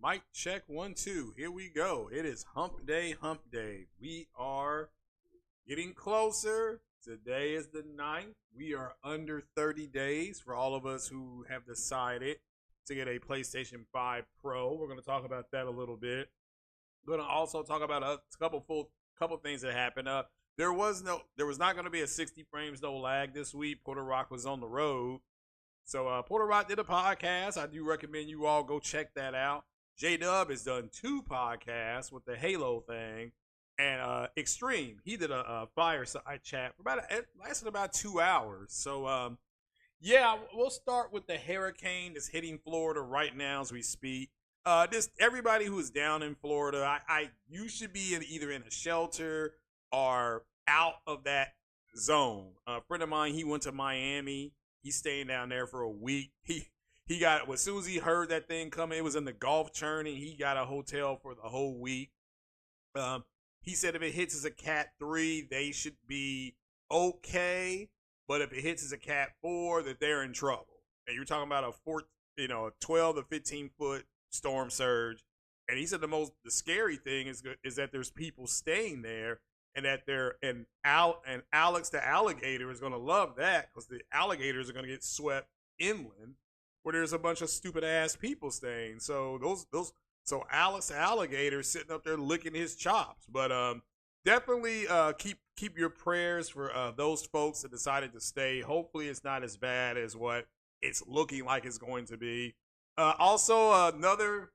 Mic check 1 2. Here we go. It is hump day, hump day. We are getting closer. Today is the 9th. We are under 30 days for all of us who have decided to get a PlayStation 5 Pro. We're going to talk about that a little bit. We're going to also talk about a couple things that happened. There was not going to be a 60 frames no lag this week. Porter Rock was on the road. So Porter Rock did a podcast. I do recommend you all go check that out. J-Dub has done 2 podcasts with the Halo thing. And Extreme, he did a fireside chat for it lasted about 2 hours. So yeah, we'll start with the hurricane that's hitting Florida right now as we speak. Just everybody who's down in Florida, you should be either in a shelter or out of that zone. A friend of mine, he went to Miami. He's staying down there for a week. He got, as soon as he heard that thing coming, it was in the Gulf churning. He got a hotel for the whole week. He said if it hits as a Cat 3, they should be okay. But if it hits as a Cat 4, that they're in trouble. And you're talking about a 12 to 15 foot storm surge. And he said the scary thing is that there's people staying there, and that Alex the alligator is going to love that, because the alligators are going to get swept inland where there's a bunch of stupid ass people staying. So so Alex the alligator sitting up there licking his chops. But definitely keep your prayers for those folks that decided to stay. Hopefully it's not as bad as what it's looking like it's going to be. Also, another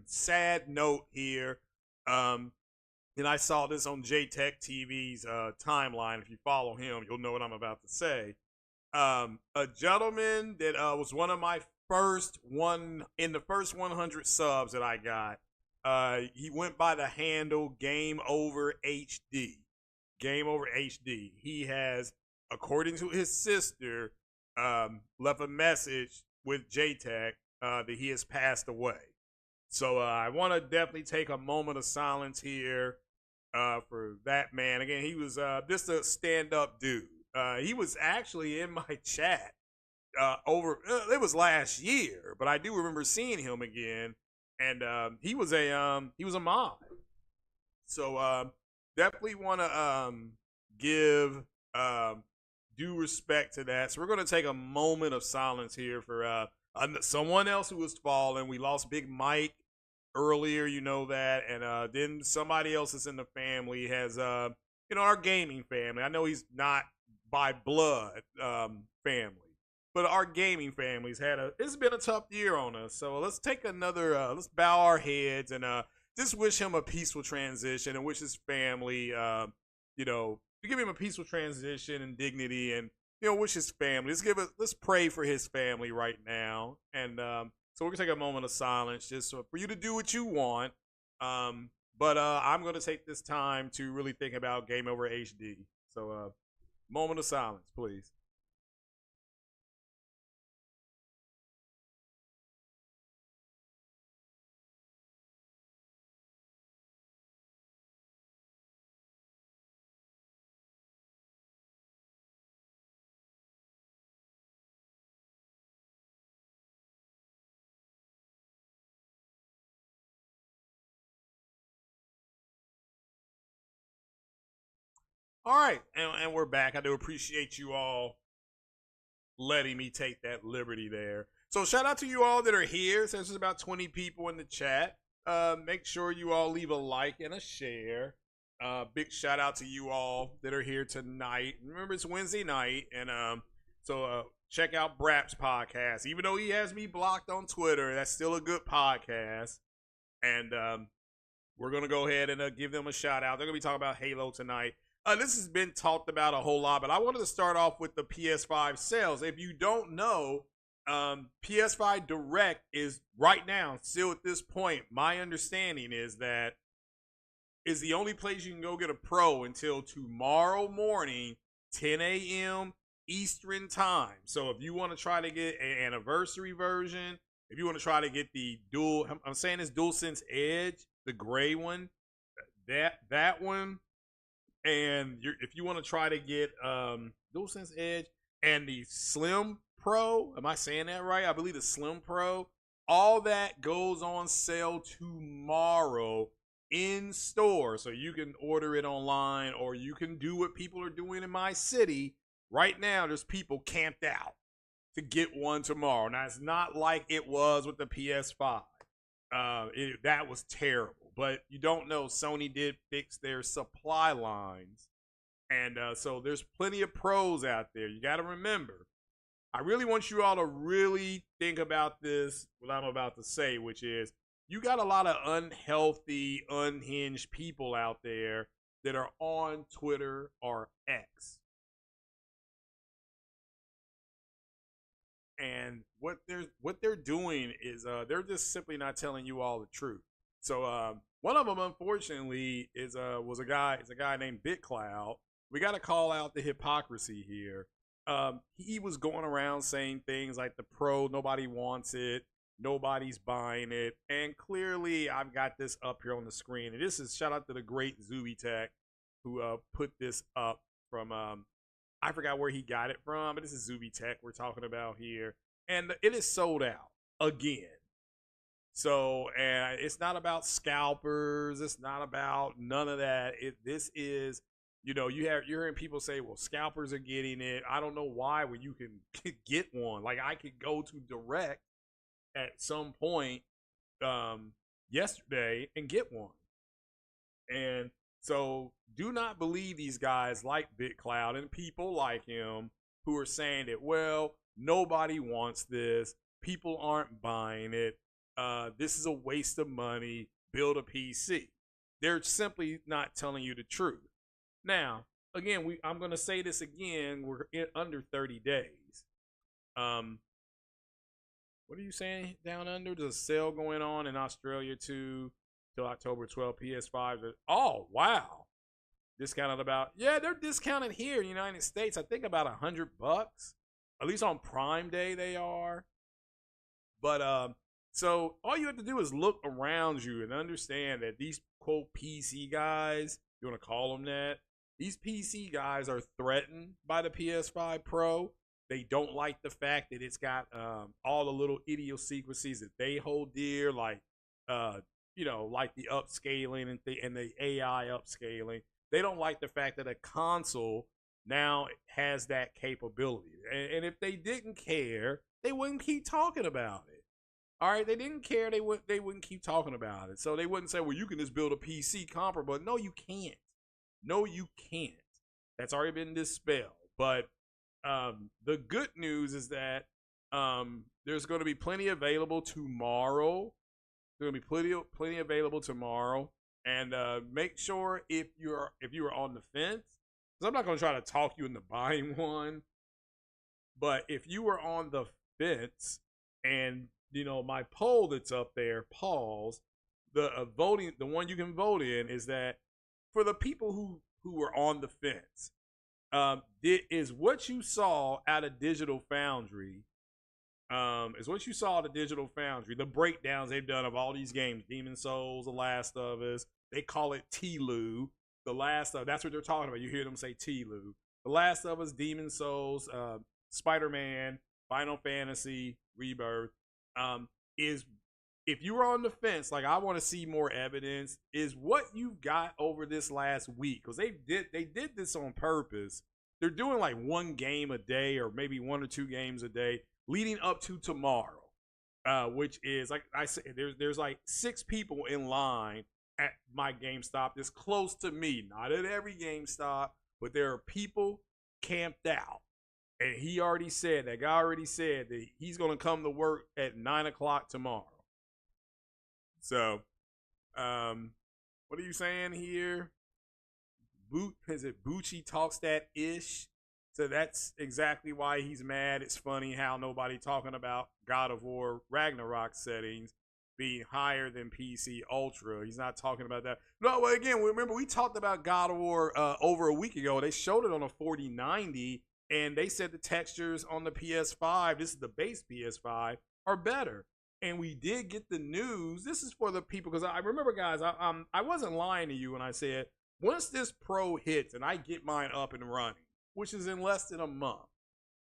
sad note here. And I saw this on JTech TV's timeline. If you follow him, you'll know what I'm about to say. A gentleman that was one of my first 100 subs that I got. He went by the handle Game Over HD. Game Over HD. He has, according to his sister, left a message with JTech that he has passed away. So I want to definitely take a moment of silence here for that man. Again, he was just a stand-up dude. He was actually in my chat it was last year, but I do remember seeing him again, and he was a mod. So definitely want to give due respect to that. So we're going to take a moment of silence here for someone else who was fallen. We lost Big Mike earlier, you know that, and then somebody else that's in the family has our gaming family. I know he's not by blood family, but our gaming family's it's been a tough year on us. So let's take let's bow our heads and just wish him a peaceful transition, and wish his family to give him a peaceful transition and dignity, and wish his family. Let's pray for his family right now. And so we're gonna take a moment of silence just for you to do what you want. But I'm gonna take this time to really think about Game Over HD. So moment of silence, please. All right, and we're back. I do appreciate you all letting me take that liberty there. So shout out to you all that are here. Since there's about 20 people in the chat, make sure you all leave a like and a share. Big shout out to you all that are here tonight. Remember, it's Wednesday night, and so check out Brap's podcast. Even though he has me blocked on Twitter, that's still a good podcast. And we're gonna go ahead and give them a shout out. They're gonna be talking about Halo tonight. This has been talked about a whole lot, but I wanted to start off with the PS5 sales. If you don't know, PS5 Direct is right now, still at this point, my understanding is that is the only place you can go get a Pro until tomorrow morning, 10 a.m. Eastern time. So if you want to try to get an anniversary version, if you want to try to get the I'm saying it's DualSense Edge, the gray one, that one. And if you want to try to get DualSense Edge and the Slim Pro, am I saying that right? I believe the Slim Pro, All that goes on sale tomorrow in store. So you can order it online, or you can do what people are doing in my city. Right now, there's people camped out to get one tomorrow. Now, it's not like it was with the PS5. That was terrible. But you don't know, Sony did fix their supply lines. And so there's plenty of pros out there. You got to remember, I really want you all to really think about this, what I'm about to say, which is you got a lot of unhealthy, unhinged people out there that are on Twitter or X. And what they're doing is they're just simply not telling you all the truth. So one of them, unfortunately, was a guy named BitCloud. We got to call out the hypocrisy here. He was going around saying things like the Pro, nobody wants it, nobody's buying it, and clearly I've got this up here on the screen. And this is shout out to the great Zuby Tech who put this up from I forgot where he got it from, but this is Zuby Tech we're talking about here. And it is sold out again. So, and it's not about scalpers. It's not about none of that. This is, you're hearing people say, well, scalpers are getting it. I don't know why when you can get one. Like I could go to Direct at some point yesterday and get one. And so do not believe these guys like BitCloud and people like him who are saying that, well, nobody wants this. People aren't buying it. This is a waste of money. Build a PC. They're simply not telling you the truth. Now, again, I'm going to say this again. We're under 30 days. What are you saying down under? There's a sale going on in Australia too till October 12th. PS5. Oh, wow. Discounted they're discounted here in the United States. I think about $100. At least on Prime Day they are. But so all you have to do is look around you and understand that these quote PC guys, you want to call them that, these PC guys are threatened by the PS5 Pro. They don't like the fact that it's got all the little idiosyncrasies that they hold dear, like like the upscaling and the AI upscaling. They don't like the fact that a console now has that capability. And if they didn't care, they wouldn't keep talking about it. All right, they didn't care. They wouldn't keep talking about it. So they wouldn't say, well, you can just build a PC comparable. No, you can't. No, you can't. That's already been dispelled. But the good news is that there's going to be plenty available tomorrow. There's going to be plenty available tomorrow. And make sure if you're on the fence, because I'm not going to try to talk you into buying one. But if you were on the fence and my poll that's up there, pause, the voting, the one you can vote in is that for the people who were on the fence, is what you saw at a Digital Foundry, the breakdowns they've done of all these games, Demon Souls, The Last of Us, they call it TLU, The Last of, that's what they're talking about. You hear them say TLU. The Last of Us, Demon Souls, Spider-Man, Final Fantasy, Rebirth, is if you were on the fence, like I want to see more evidence, is what you got over this last week. Because they did this on purpose. They're doing like one game a day or maybe one or two games a day leading up to tomorrow. Which is, like I said, there's like 6 people in line at my GameStop that's close to me. Not at every GameStop, but there are people camped out. And that guy already said that he's going to come to work at 9 o'clock tomorrow. So, what are you saying here? Bucci talks that ish? So that's exactly why he's mad. It's funny how nobody talking about God of War Ragnarok settings being higher than PC Ultra. He's not talking about that. No, well, again, remember we talked about God of War over a week ago. They showed it on a 4090. And they said the textures on the PS5, this is the base PS5, are better. And we did get the news. This is for the people, because I remember, guys, I wasn't lying to you when I said, once this Pro hits and I get mine up and running, which is in less than a month,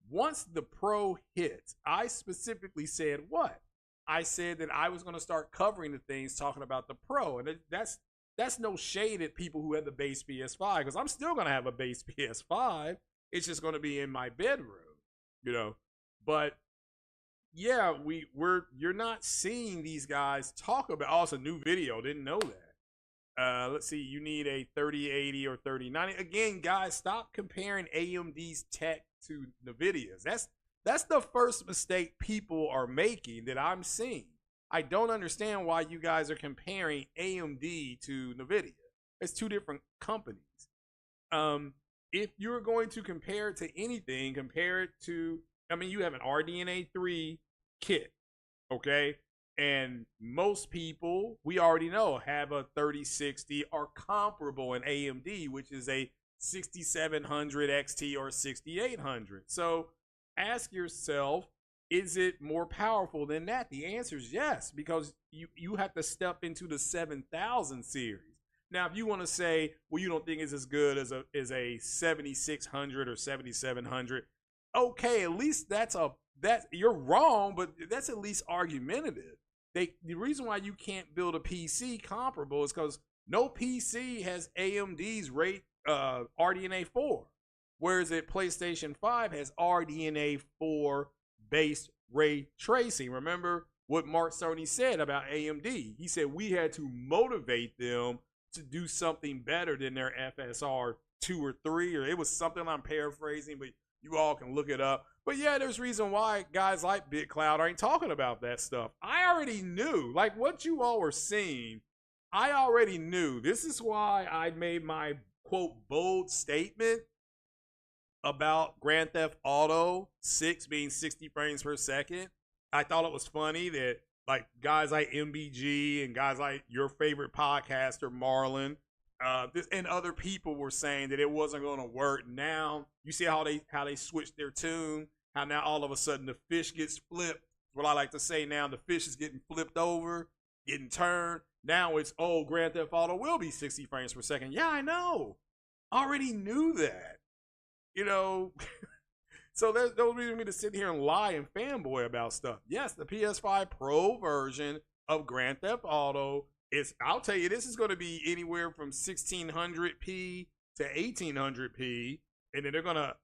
once the Pro hits, I specifically said what? I said that I was going to start covering the things talking about the Pro, and that's no shade at people who have the base PS5 because I'm still going to have a base PS5. It's just going to be in my bedroom, you know. But yeah, you're not seeing these guys talk about. Oh, it's a new video. Didn't know that. Let's see. You need a 3080 or 3090. Again, guys, stop comparing AMD's tech to Nvidia's. That's the first mistake people are making that I'm seeing. I don't understand why you guys are comparing AMD to Nvidia. It's two different companies. If you're going to compare it to anything, compare it to. I mean, you have an RDNA 3 kit, okay? And most people, we already know, have a 3060 or comparable in AMD, which is a 6700 XT or 6800. So ask yourself, is it more powerful than that? The answer is yes, because you have to step into the 7000 series. Now, if you want to say, well, you don't think it's as good as a 7600 or 7700, okay, at least that you're wrong, but that's at least argumentative. The reason why you can't build a PC comparable is because no PC has AMD's RDNA 4, whereas at PlayStation 5 has RDNA 4 based ray tracing. Remember what Mark Cerny said about AMD? He said we had to motivate them to do something better than their FSR 2 or 3, or it was something I'm paraphrasing, but you all can look it up. But yeah, there's reason why guys like BitCloud ain't talking about that stuff. I already knew, like what you all were seeing, I already knew. This is why I made my quote bold statement about Grand Theft Auto 6 being 60 frames per second. I thought it was funny that like guys like MBG and guys like your favorite podcaster Marlon and other people were saying that it wasn't going to work. Now you see how they switched their tune. How now all of a sudden the fish gets flipped. What I like to say now, the fish is getting flipped over, getting turned. Now it's Grand Theft Auto will be 60 frames per second. Yeah, I know. Already knew that. You know. So there's no reason for me to sit here and lie and fanboy about stuff. Yes, the PS5 Pro version of Grand Theft Auto is, I'll tell you, this is going to be anywhere from 1600p to 1800p. And then they're going to,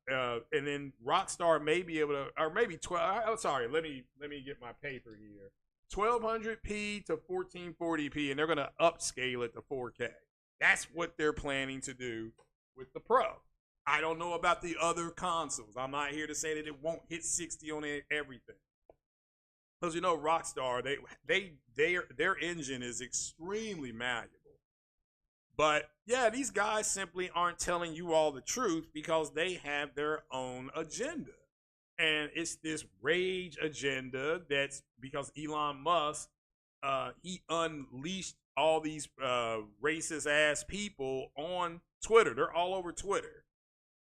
and then Rockstar may be able to, or maybe 12, oh, sorry, let me get my paper here. 1200p to 1440p, and they're going to upscale it to 4K. That's what they're planning to do with the Pro. I don't know about the other consoles. I'm not here to say that it won't hit 60 on everything. Because you know, Rockstar, their engine is extremely malleable. But yeah, these guys simply aren't telling you all the truth because they have their own agenda. And it's this rage agenda that's because Elon Musk, he unleashed all these racist ass people on Twitter. They're all over Twitter.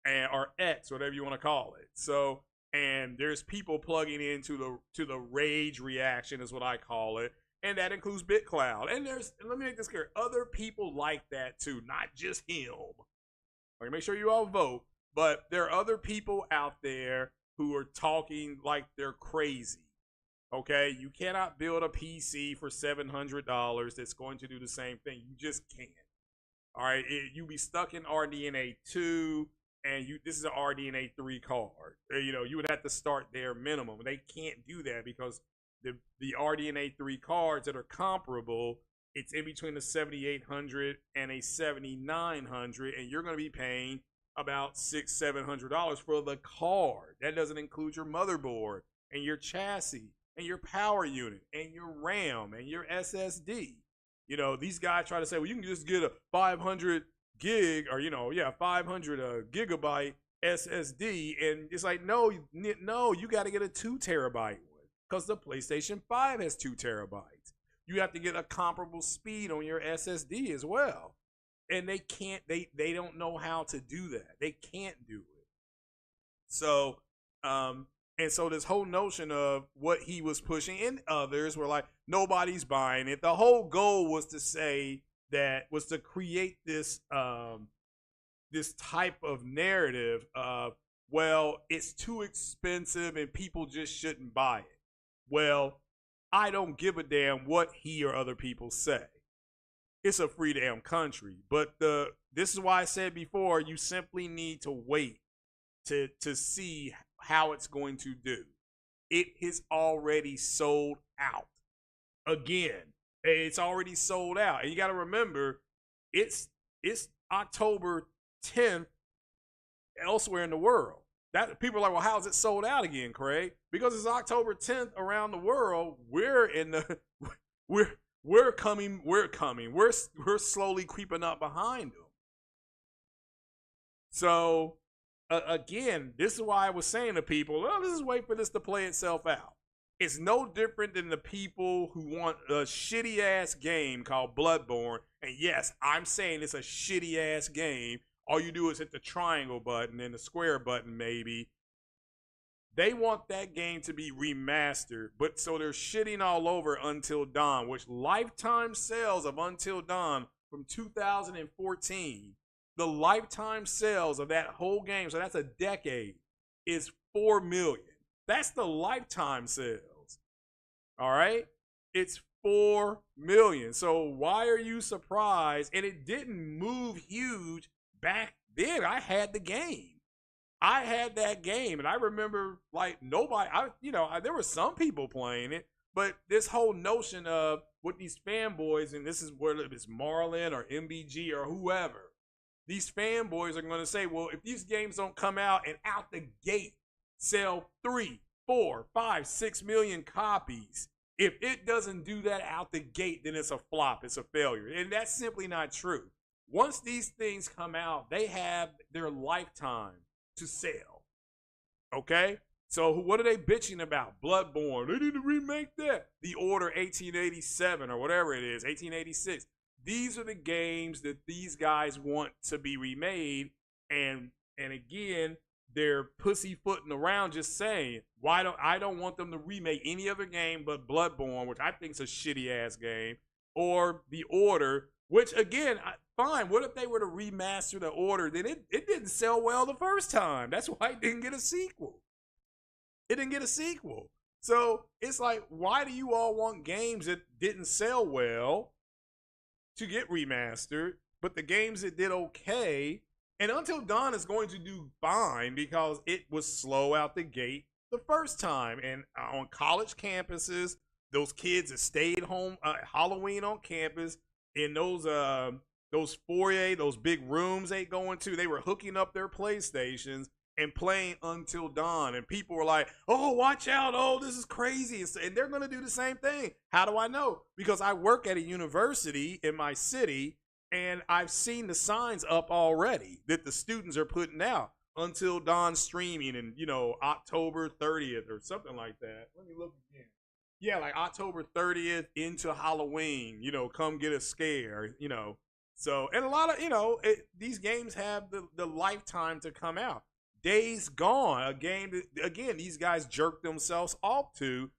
Or X, whatever you want to call it. So, and there's people plugging into the rage reaction is what I call it, and that includes BitCloud. And let me make this clear, other people like that too, not just him. Okay, make sure you all vote, but there are other people out there who are talking like they're crazy. Okay, you cannot build a PC for $700 that's going to do the same thing. You just can't. All right, you be stuck in RDNA 2. And this is an RDNA 3 card. You know, you would have to start there minimum. They can't do that because the RDNA 3 cards that are comparable, it's in between a 7800 and a 7900, and you're going to be paying about $600-700 for the card. That doesn't include your motherboard and your chassis and your power unit and your RAM and your SSD. You know, these guys try to say, well, you can just get a 500 gig or 500 gigabyte SSD, and it's like no, you got to get a 2 terabyte one because the PlayStation 5 has 2 terabytes. You have to get a comparable speed on your SSD as well, and they can't. They don't know how to do that. They can't do it. So and so this whole notion of what he was pushing and others were like nobody's buying it. The whole goal was to say that was to create this this type of narrative of, well, it's too expensive and people just shouldn't buy it. Well, I don't give a damn what he or other people say. It's a free damn country. But this is why I said before, you simply need to wait to see how it's going to do. It has already sold out. Again, it's already sold out. And you got to remember, it's October 10th elsewhere in the world. That people are like, well, how is it sold out again, Craig? Because it's October 10th around the world. We're in the we're coming. We're slowly creeping up behind them. So again, this is why I was saying to people, oh, let's just wait for this to play itself out. It's no different than the people who want a shitty ass game called Bloodborne. And yes, I'm saying it's a shitty ass game. All you do is hit the triangle button and the square button, maybe. They want that game to be remastered, but so they're shitting all over Until Dawn, which lifetime sales of Until Dawn from 2014, the lifetime sales of that whole game, so that's a decade, is 4 million. That's the lifetime sales. All right? It's 4 million. So why are you surprised? And it didn't move huge back then. I had the game. I had that game, and I remember like nobody. There were some people playing it, but this whole notion of what these fanboys, and this is whether it's Marlin or MBG or whoever, these fanboys are going to say, well, if these games don't come out and out the gate sell 3, 4, 5, 6 million copies, if it doesn't do that out the gate, then it's a flop. It's a failure, and that's simply not true. Once these things come out, they have their lifetime to sell. Okay? So what are they bitching about? Bloodborne. They need to remake that. The Order 1887 or whatever it is, 1886. These are the games that these guys want to be remade. And again, they're pussyfooting around just saying, I don't want them to remake any other game but Bloodborne, which I think is a shitty ass game, or The Order, which again, fine. What if they were to remaster The Order? Then it didn't sell well the first time. That's why it didn't get a sequel. It didn't get a sequel. So it's like, why do you all want games that didn't sell well to get remastered, but the games that did okay, and Until Dawn is going to do fine because it was slow out the gate the first time. And on college campuses, those kids that stayed home Halloween on campus, in those foyer, those big rooms they go into, they were hooking up their PlayStations and playing Until Dawn. And people were like, oh, watch out. Oh, this is crazy. And they're going to do the same thing. How do I know? Because I work at a university in my city, and I've seen the signs up already that the students are putting out. Until Dawn streaming in, October 30th or something like that. Let me look again. Yeah, like October 30th into Halloween, come get a scare, So, and a lot of, these games have the lifetime to come out. Days Gone, a game that, again, these guys jerk themselves off to.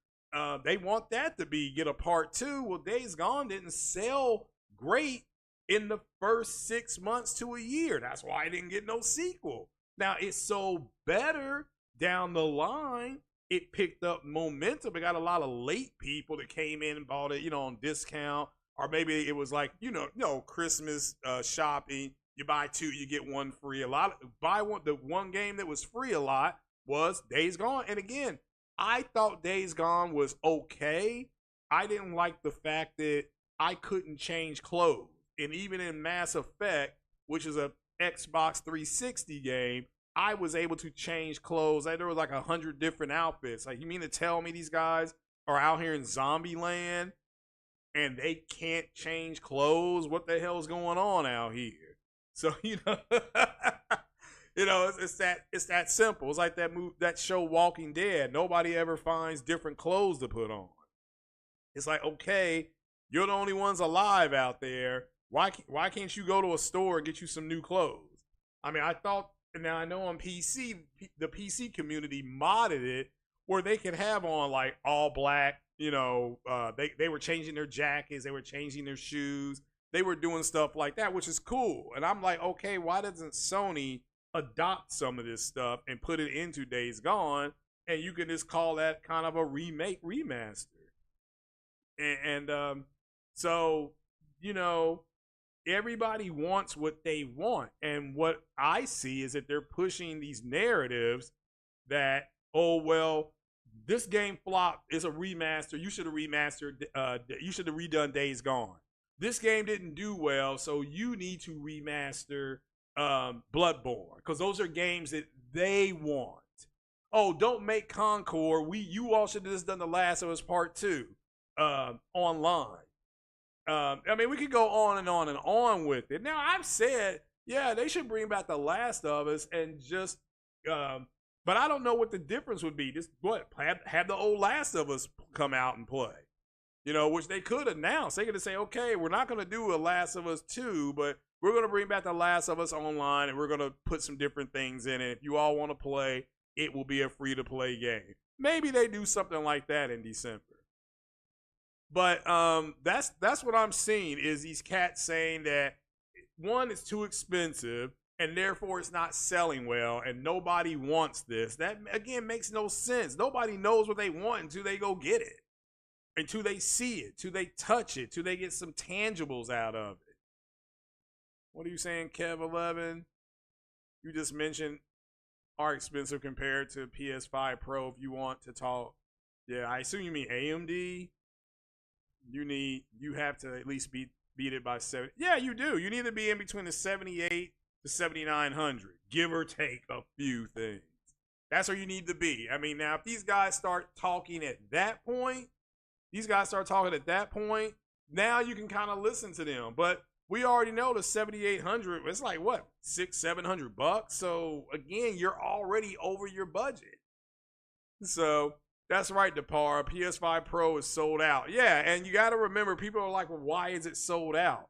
They want that to get a part 2. Well, Days Gone didn't sell great in the first 6 months to a year. That's why I didn't get no sequel. Now, it sold better down the line. It picked up momentum. It got a lot of late people that came in and bought it, on discount. Or maybe it was like, Christmas shopping. You buy 2, you get 1 free. The one game that was free a lot was Days Gone. And again, I thought Days Gone was okay. I didn't like the fact that I couldn't change clothes. And even in Mass Effect, which is a Xbox 360 game, I was able to change clothes. There was like 100 different outfits. Like, you mean to tell me these guys are out here in zombie land and they can't change clothes? What the hell is going on out here? So, it's that simple. It's like that show Walking Dead. Nobody ever finds different clothes to put on. It's like, okay, you're the only ones alive out there. Why can't you go to a store and get you some new clothes? I mean, now I know on PC, the PC community modded it where they could have on like all black, they were changing their jackets, they were changing their shoes, they were doing stuff like that, which is cool. And I'm like, okay, why doesn't Sony adopt some of this stuff and put it into Days Gone, and you can just call that kind of a remaster? And so, you know, everybody wants what they want. And what I see is that they're pushing these narratives that, oh, well, this game flopped. It's a remaster. You should have remastered. You should have redone Days Gone. This game didn't do well, so you need to remaster Bloodborne because those are games that they want. Oh, don't make Concord. You all should have just done The Last of Us Part 2 online. I mean, we could go on and on and on with it. Now, I've said, yeah, they should bring back The Last of Us and just, but I don't know what the difference would be. Just have the old Last of Us come out and play, you know, which they could announce. They could say, okay, we're not going to do a Last of Us 2, but we're going to bring back The Last of Us online and we're going to put some different things in it. If you all want to play, it will be a free to play game. Maybe they do something like that in December. But that's what I'm seeing is these cats saying that one, it's too expensive and therefore it's not selling well and nobody wants this. That again makes no sense. Nobody knows what they want until they go get it, until they see it, till they touch it, till they get some tangibles out of it. What are you saying, Kev11? You just mentioned are expensive compared to PS5 Pro. If you want to talk, yeah, I assume you mean AMD. You have to at least beat it by 7. Yeah, you do. You need to be in between the 78 to 7900, give or take a few things. That's where you need to be. I mean, now if these guys start talking at that point, now you can kind of listen to them. But we already know the 7800. It's like what, $600-700. So again, you're already over your budget. So. That's right, Depar. PS5 Pro is sold out. Yeah, and you got to remember, people are like, well, why is it sold out?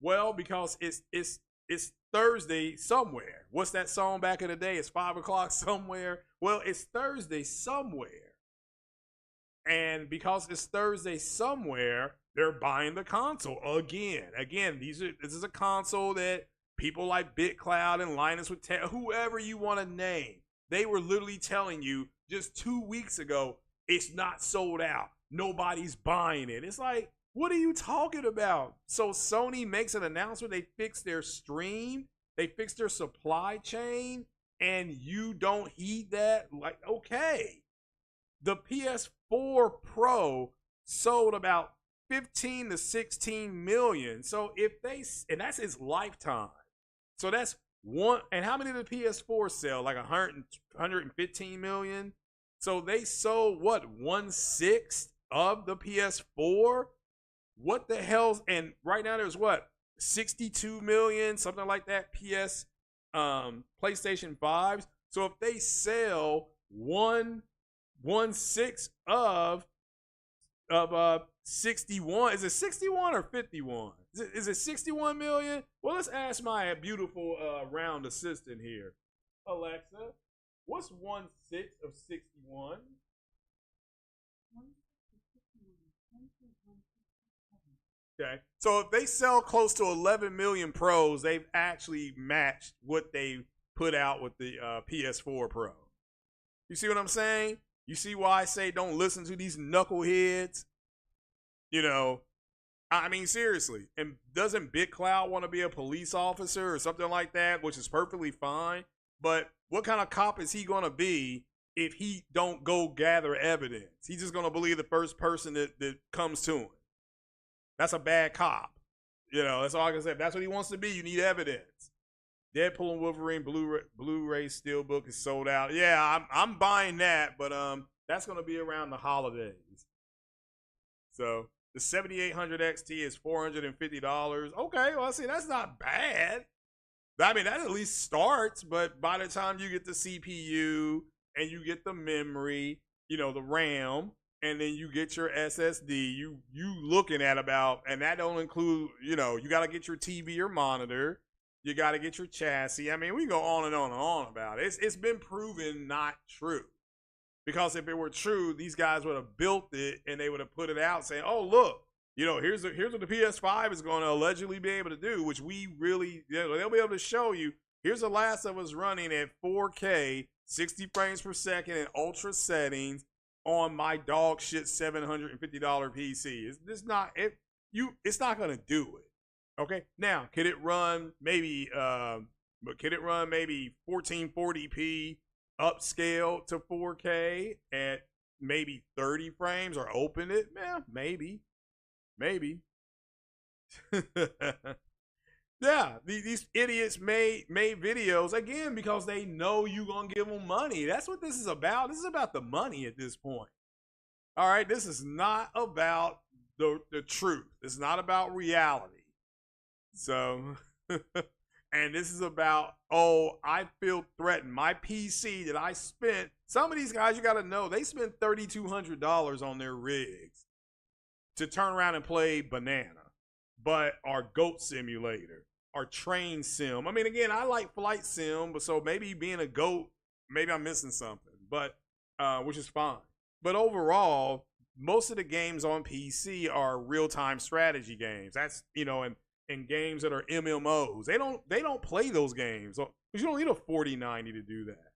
Well, because it's Thursday somewhere. What's that song back in the day? It's 5 o'clock somewhere. Well, it's Thursday somewhere. And because it's Thursday somewhere, they're buying the console again. Again, this is a console that people like BitCloud and Linus would tell, whoever you want to name. They were literally telling you just 2 weeks ago, it's not sold out. Nobody's buying it. It's like, what are you talking about? So Sony makes an announcement. They fix their stream. They fix their supply chain. And you don't heed that? Like, okay. The PS4 Pro sold about 15 to 16 million. So if they, and that's its lifetime. So that's one, and how many did the PS4 sell? Like 115 million? So they sold what, 1/6 of the PS4? What the hell? And right now there's what, 62 million, something like that, PlayStation 5s. So if they sell 1/6 of 61, is it 61 or 51? Is it 61 million? Well, let's ask my beautiful round assistant here. Alexa, what's 1/6 of 61? Okay, so if they sell close to 11 million Pros, they've actually matched what they put out with the PS4 Pro. You see what I'm saying? You see why I say don't listen to these knuckleheads? You know, I mean, seriously. And doesn't BitCloud want to be a police officer or something like that, which is perfectly fine? But what kind of cop is he going to be if he don't go gather evidence? He's just going to believe the first person that comes to him. That's a bad cop. You know, that's all I can say. If that's what he wants to be, you need evidence. Deadpool and Wolverine Blu-ray Steelbook is sold out. Yeah, I'm buying that, but that's going to be around the holidays. So the 7800 XT is $450. Okay, well, see, that's not bad. I mean, that at least starts, but by the time you get the CPU and you get the memory, you know, the RAM, and then you get your SSD, you looking at about, and that don't include, you know, you got to get your TV or monitor, you got to get your chassis. I mean, we go on and on and on about it. It's been proven not true. Because if it were true, these guys would have built it and they would have put it out saying, oh, look, you know, here's what the PS5 is going to allegedly be able to do, which we really, you know, they'll be able to show you. Here's The Last of Us running at 4K, 60 frames per second in ultra settings on my dog shit $750 PC. It's not gonna do it. Okay. Now, could it run maybe 1440p upscale to 4K at maybe 30 frames or open it? Yeah, maybe. Yeah, these idiots made videos again because they know you gonna give them money. That's what this is about. This is about the money at this point. All right, this is not about the truth. It's not about reality. So, and this is about, oh, I feel threatened. My PC that I spent. Some of these guys, you got to know, they spent $3,200 on their rigs to turn around and play Banana, but our Goat Simulator, our Train Sim. I mean, again, I like Flight Sim, but so maybe being a goat, maybe I'm missing something, but which is fine. But overall, most of the games on PC are real-time strategy games. That's, and games that are MMOs. They don't play those games because you don't need a 4090 to do that.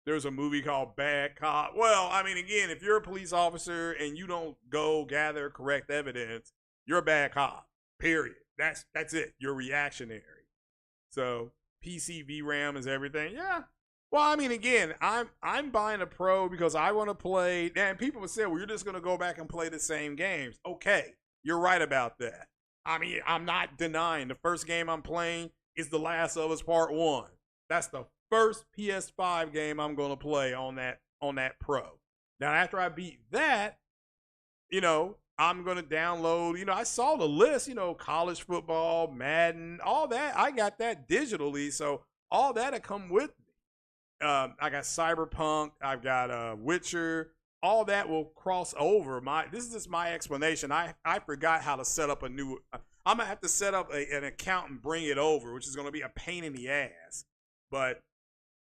There's a movie called Bad Cop. Well, I mean, again, if you're a police officer and you don't go gather correct evidence, you're a bad cop. Period. That's it. You're reactionary. So PC VRAM is everything. Yeah. Well, I mean, again, I'm buying a Pro because I want to play. And people would say, well, you're just going to go back and play the same games. Okay, you're right about that. I mean, I'm not denying the first game I'm playing is The Last of Us Part 1. That's the first PS5 game I'm going to play on that Pro. Now, after I beat that, I'm going to download, I saw the list, college football, Madden, all that. I got that digitally, so all that will come with me. I got Cyberpunk, I've got Witcher, all that will cross over. This is just my explanation. I forgot how to set up I'm going to have to set up an account and bring it over, which is going to be a pain in the ass. But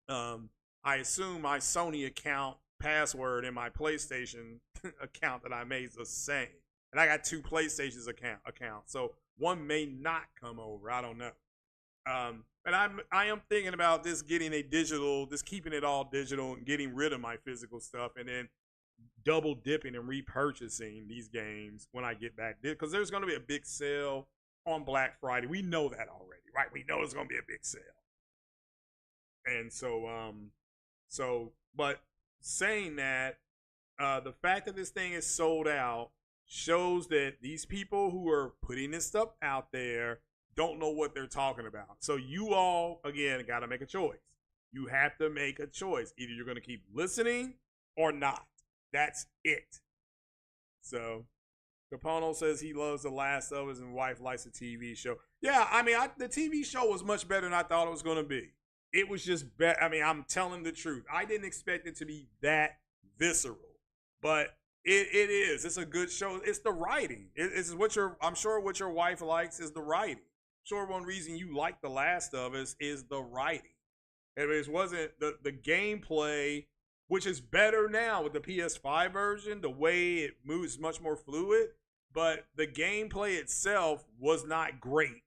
I assume my Sony account password and my PlayStation account that I made is the same. And I got 2 PlayStation's accounts. So one may not come over. I don't know. And I am thinking about this getting keeping it all digital and getting rid of my physical stuff and then double dipping and repurchasing these games when I get back there. Because there's going to be a big sale on Black Friday. We know that already, right? We know there's going to be a big sale. And but saying that, the fact that this thing is sold out shows that these people who are putting this stuff out there don't know what they're talking about. So you all, again, got to make a choice. You have to make a choice. Either you're going to keep listening or not. That's it. So Capono says he loves The Last of Us and wife likes the TV show. Yeah, I mean, the TV show was much better than I thought it was going to be. It was just better. I mean, I'm telling the truth. I didn't expect it to be that visceral, but it is. It's a good show. It's the writing. It's what I'm sure what your wife likes is the writing. I'm sure one reason you like The Last of Us is the writing. It wasn't the gameplay, which is better now with the PS5 version. The way it moves much more fluid, but the gameplay itself was not great.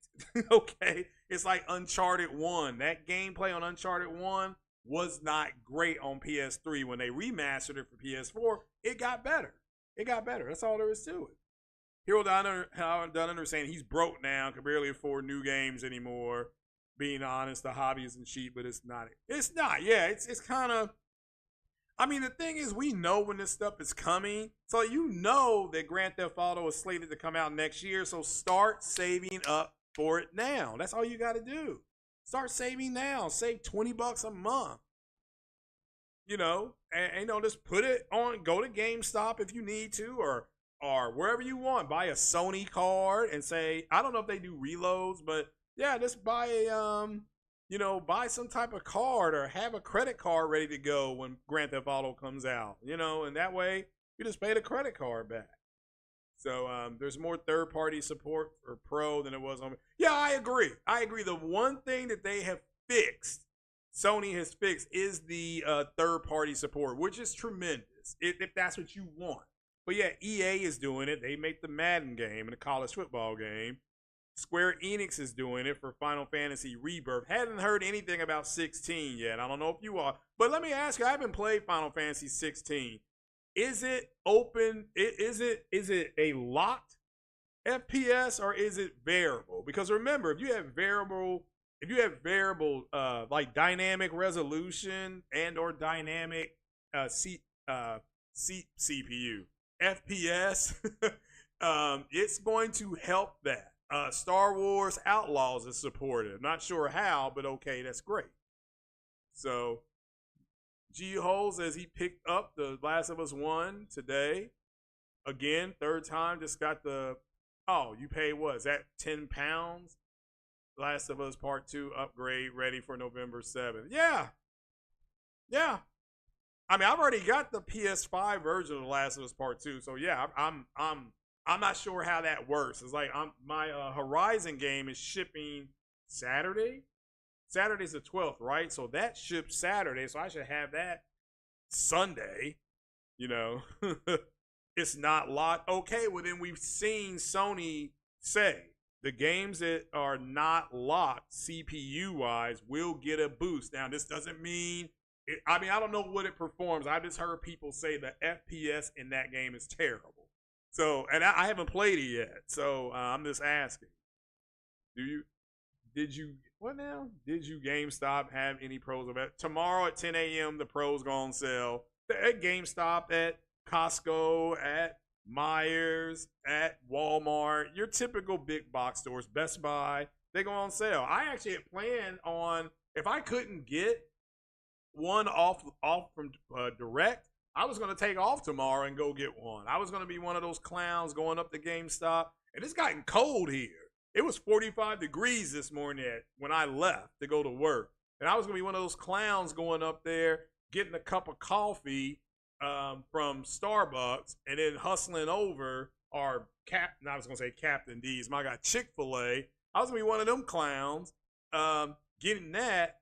Okay, it's like Uncharted 1. That gameplay on Uncharted 1 was not great on PS3. When they remastered it for PS4, it got better. That's all there is to it. Hero Dunner saying he's broke now, can barely afford new games anymore. Being honest, the hobby isn't cheap, but it's not. It's not. Yeah, it's kind of. I mean, the thing is, we know when this stuff is coming. So you know that Grand Theft Auto is slated to come out next year. So start saving up for it now. That's all you got to do. Start saving now. Save $20 a month. And just put it on. Go to GameStop if you need to, or wherever you want. Buy a Sony card and say, I don't know if they do reloads, but yeah, just buy buy some type of card or have a credit card ready to go when Grand Theft Auto comes out. And that way you just pay the credit card back. So there's more third-party support for Pro than it was on. Yeah, I agree. The one thing that they have fixed, Sony has fixed, is the third-party support, which is tremendous if that's what you want. But yeah, EA is doing it. They make the Madden game and the college football game. Square Enix is doing it for Final Fantasy Rebirth. Hadn't heard anything about 16 yet. I don't know if you are. But let me ask you, I haven't played Final Fantasy 16. is it open? Is it a locked FPS or is it variable? Because remember, if you have variable like dynamic resolution and or dynamic uh, CPU FPS, it's going to help that. Star Wars Outlaws is supported. I'm not sure how, but okay, that's great. So G Hole says he picked up the Last of Us 1 today. Again, third time, just got the, oh, you paid what? Is that £10? Last of Us Part 2 upgrade ready for November 7th. Yeah. Yeah. I mean, I've already got the PS5 version of The Last of Us Part 2. So yeah, I'm not sure how that works. It's like my Horizon game is shipping Saturday. Saturday's the 12th, right? So that ships Saturday, so I should have that Sunday, you know. It's not locked. Okay, well then we've seen Sony say the games that are not locked CPU wise will get a boost. Now this doesn't mean I mean I don't know what it performs. I just heard people say the FPS in that game is terrible. So and I haven't played it yet. So I'm just asking. Did you what now? Did you GameStop have any pros of it? Tomorrow at 10 a.m. the pros go on sale. At GameStop, at Costco, at Myers, at Walmart, your typical big box stores, Best Buy, they go on sale. I actually had planned on if I couldn't get one off from direct, I was going to take off tomorrow and go get one. I was going to be one of those clowns going up to GameStop, and it's gotten cold here. It was 45 degrees this morning when I left to go to work. And I was going to be one of those clowns going up there, getting a cup of coffee from Starbucks, and then hustling over I was going to say Captain D's. I got Chick-fil-A. I was going to be one of them clowns getting that.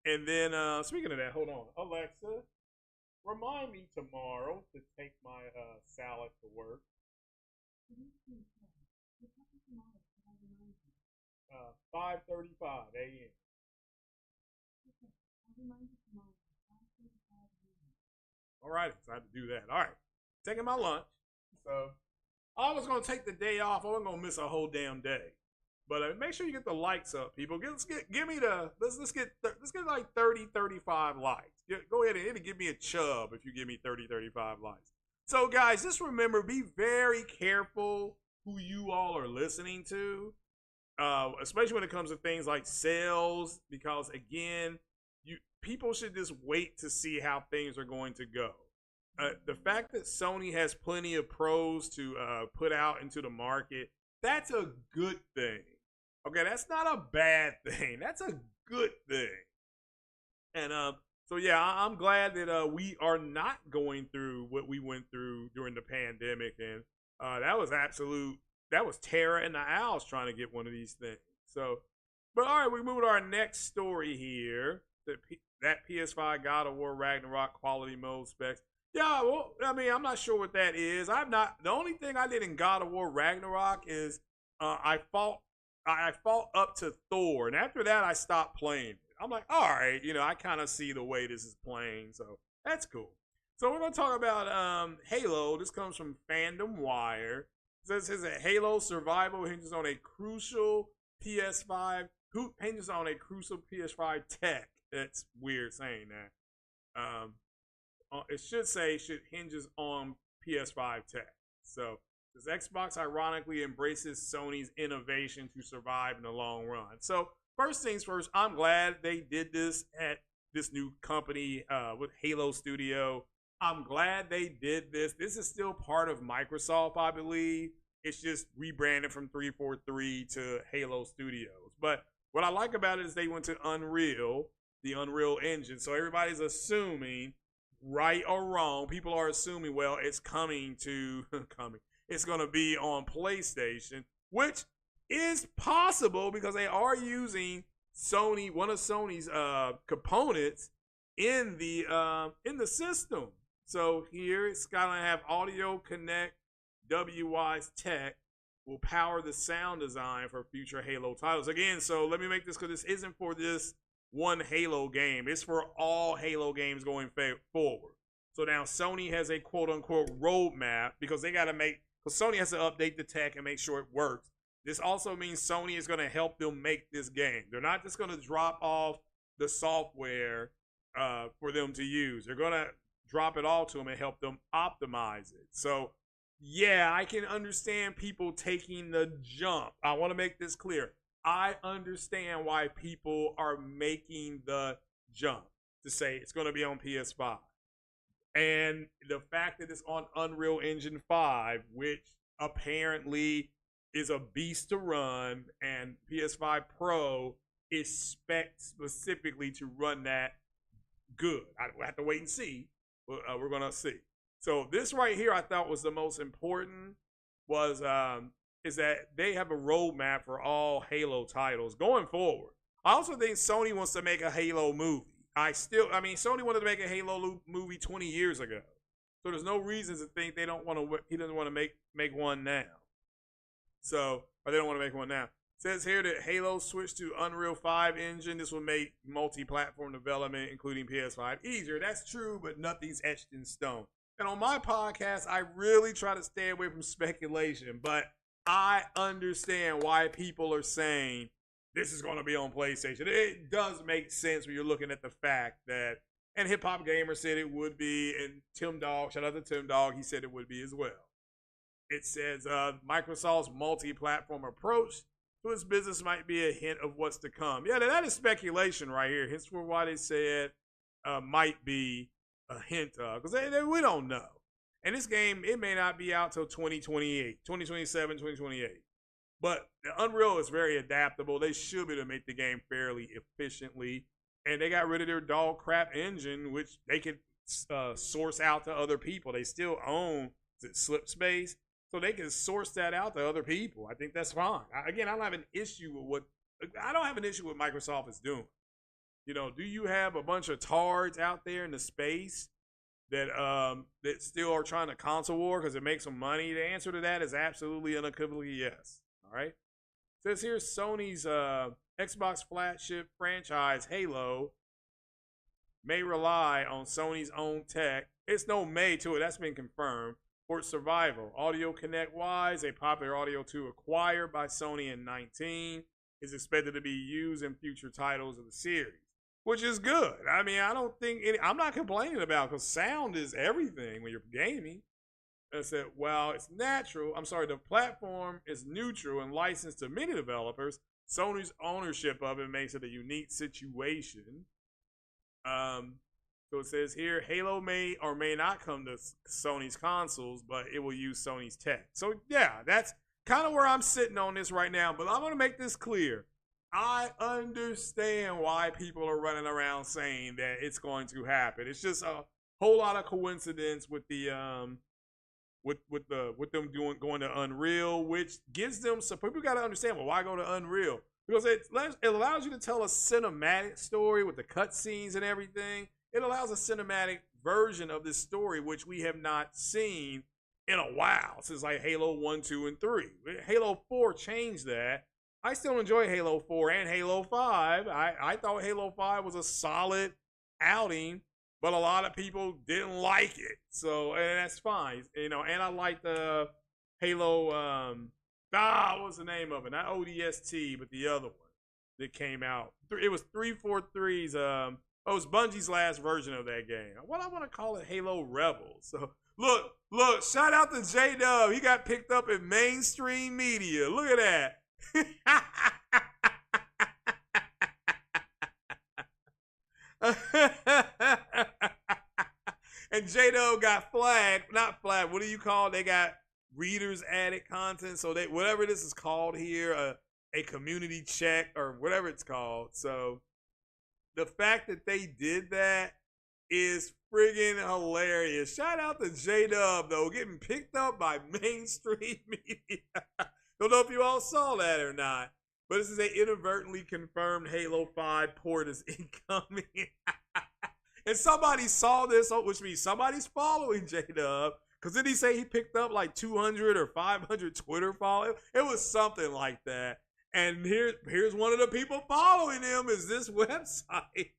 And then, speaking of that, hold on. Alexa, remind me tomorrow to take my salad to work. 5:35 a.m. All right, so I have to do that. All right, taking my lunch. So I was gonna take the day off. I wasn't gonna miss a whole damn day. But make sure you get the likes up, people. Let's get like 30, 35 likes. Go ahead and it'll give me a chub if you give me 30, 35 likes. So guys, just remember, be very careful who you all are listening to. Especially when it comes to things like sales, because again, people should just wait to see how things are going to go. The fact that Sony has plenty of pros to put out into the market, that's a good thing. Okay, that's not a bad thing. That's a good thing. And so yeah, I'm glad that we are not going through what we went through during the pandemic, and that was Tara and the Owls trying to get one of these things. So, but all right, we move to our next story here. That PS5 God of War Ragnarok quality mode specs. Yeah, well, I mean, I'm not sure what that is. The only thing I did in God of War Ragnarok is I fought up to Thor, and after that I stopped playing it. I'm like, all right, I kind of see the way this is playing, so that's cool. So we're gonna talk about Halo. This comes from Fandom Wire. It says that Halo Survival hinges on a crucial PS5 tech. That's weird saying that. It should say hinges on PS5 tech. So this Xbox ironically embraces Sony's innovation to survive in the long run. So first things first, I'm glad they did this at this new company with Halo Studio. I'm glad they did this. This is still part of Microsoft, I believe. It's just rebranded from 343 to Halo Studios. But what I like about it is they went to Unreal, the Unreal Engine. So everybody's assuming, right or wrong, people are assuming, well, it's coming. It's going to be on PlayStation, which is possible because they are using one of Sony's components in the system. So here it's going to have Audio Connect WY's tech will power the sound design for future Halo titles. Again, so let me make this, because this isn't for this one Halo game. It's for all Halo games going forward. So now Sony has a quote unquote roadmap because because Sony has to update the tech and make sure it works. This also means Sony is going to help them make this game. They're not just going to drop off the software for them to use. They're going to drop it all to them and help them optimize it. So, yeah, I can understand people taking the jump. I want to make this clear. I understand why people are making the jump to say it's going to be on PS5. And the fact that it's on Unreal Engine 5, which apparently is a beast to run, and PS5 Pro is spec specifically to run that good. I have to wait and see. We're going to see. So this right here I thought was the most important is that they have a roadmap for all Halo titles going forward. I also think Sony wants to make a Halo movie. Sony wanted to make a Halo movie 20 years ago. So there's no reason to think he doesn't want to make one now. So, or they don't want to make one now. It says here that Halo switched to Unreal 5 engine. This will make multi-platform development, including PS5, easier. That's true, but nothing's etched in stone. And on my podcast, I really try to stay away from speculation, but I understand why people are saying this is going to be on PlayStation. It does make sense when you're looking at the fact that, and Hip Hop Gamer said it would be, and Tim Dog, shout out to Tim Dog, he said it would be as well. It says Microsoft's multi-platform approach to its business might be a hint of what's to come. Yeah, that is speculation right here. Hence for why they said might be a hint of, because we don't know. And this game, it may not be out till 2028, 2027, 2028. But the Unreal is very adaptable. They should be able to make the game fairly efficiently. And they got rid of their dog crap engine, which they could source out to other people. They still own Slip Space, so they can source that out to other people. I think that's fine. I don't have an issue with what Microsoft is doing. You know, do you have a bunch of tards out there in the space that still are trying to console war because it makes them money? The answer to that is absolutely unequivocally yes. All right. It says here Sony's Xbox flagship franchise Halo may rely on Sony's own tech. It's no may to it. That's been confirmed. For its survival. Audio Connect wise, a popular audio tool acquired by Sony in 2019 is expected to be used in future titles of the series, which is good. I mean, I don't think I'm not complaining about, because sound is everything when you're gaming. I said, well, it's natural. I'm sorry, the platform is neutral and licensed to many developers. Sony's ownership of it makes it a unique situation. So it says here, Halo may or may not come to Sony's consoles, but it will use Sony's tech. So yeah, that's kind of where I'm sitting on this right now. But I'm going to make this clear. I understand why people are running around saying that it's going to happen. It's just a whole lot of coincidence with the with them going to Unreal, which gives them some people got to understand, well, why go to Unreal? Because it allows you to tell a cinematic story with the cutscenes and everything. It allows a cinematic version of this story, which we have not seen in a while, since like Halo 1, 2, and 3. Halo 4 changed that. I still enjoy Halo 4 and Halo 5. I thought Halo 5 was a solid outing, but a lot of people didn't like it. So, and that's fine. You know, and I like the Halo, what's the name of it? Not ODST, but the other one that came out. It was 343's, it was Bungie's last version of that game. What I want to call it, Halo Rebels. So look, shout out to J-Dub. He got picked up in mainstream media. Look at that. And J-Dub got not flagged. What do you call it? They got readers added content. So they, whatever this is called here, a community check or whatever it's called. So the fact that they did that is friggin' hilarious. Shout out to J-Dub, though, getting picked up by mainstream media. Don't know if you all saw that or not, but this is an inadvertently confirmed Halo 5 port is incoming. And somebody saw this, which means somebody's following J-Dub, because did he say he picked up like 200 or 500 Twitter followers? It was something like that. And here's one of the people following him is this website.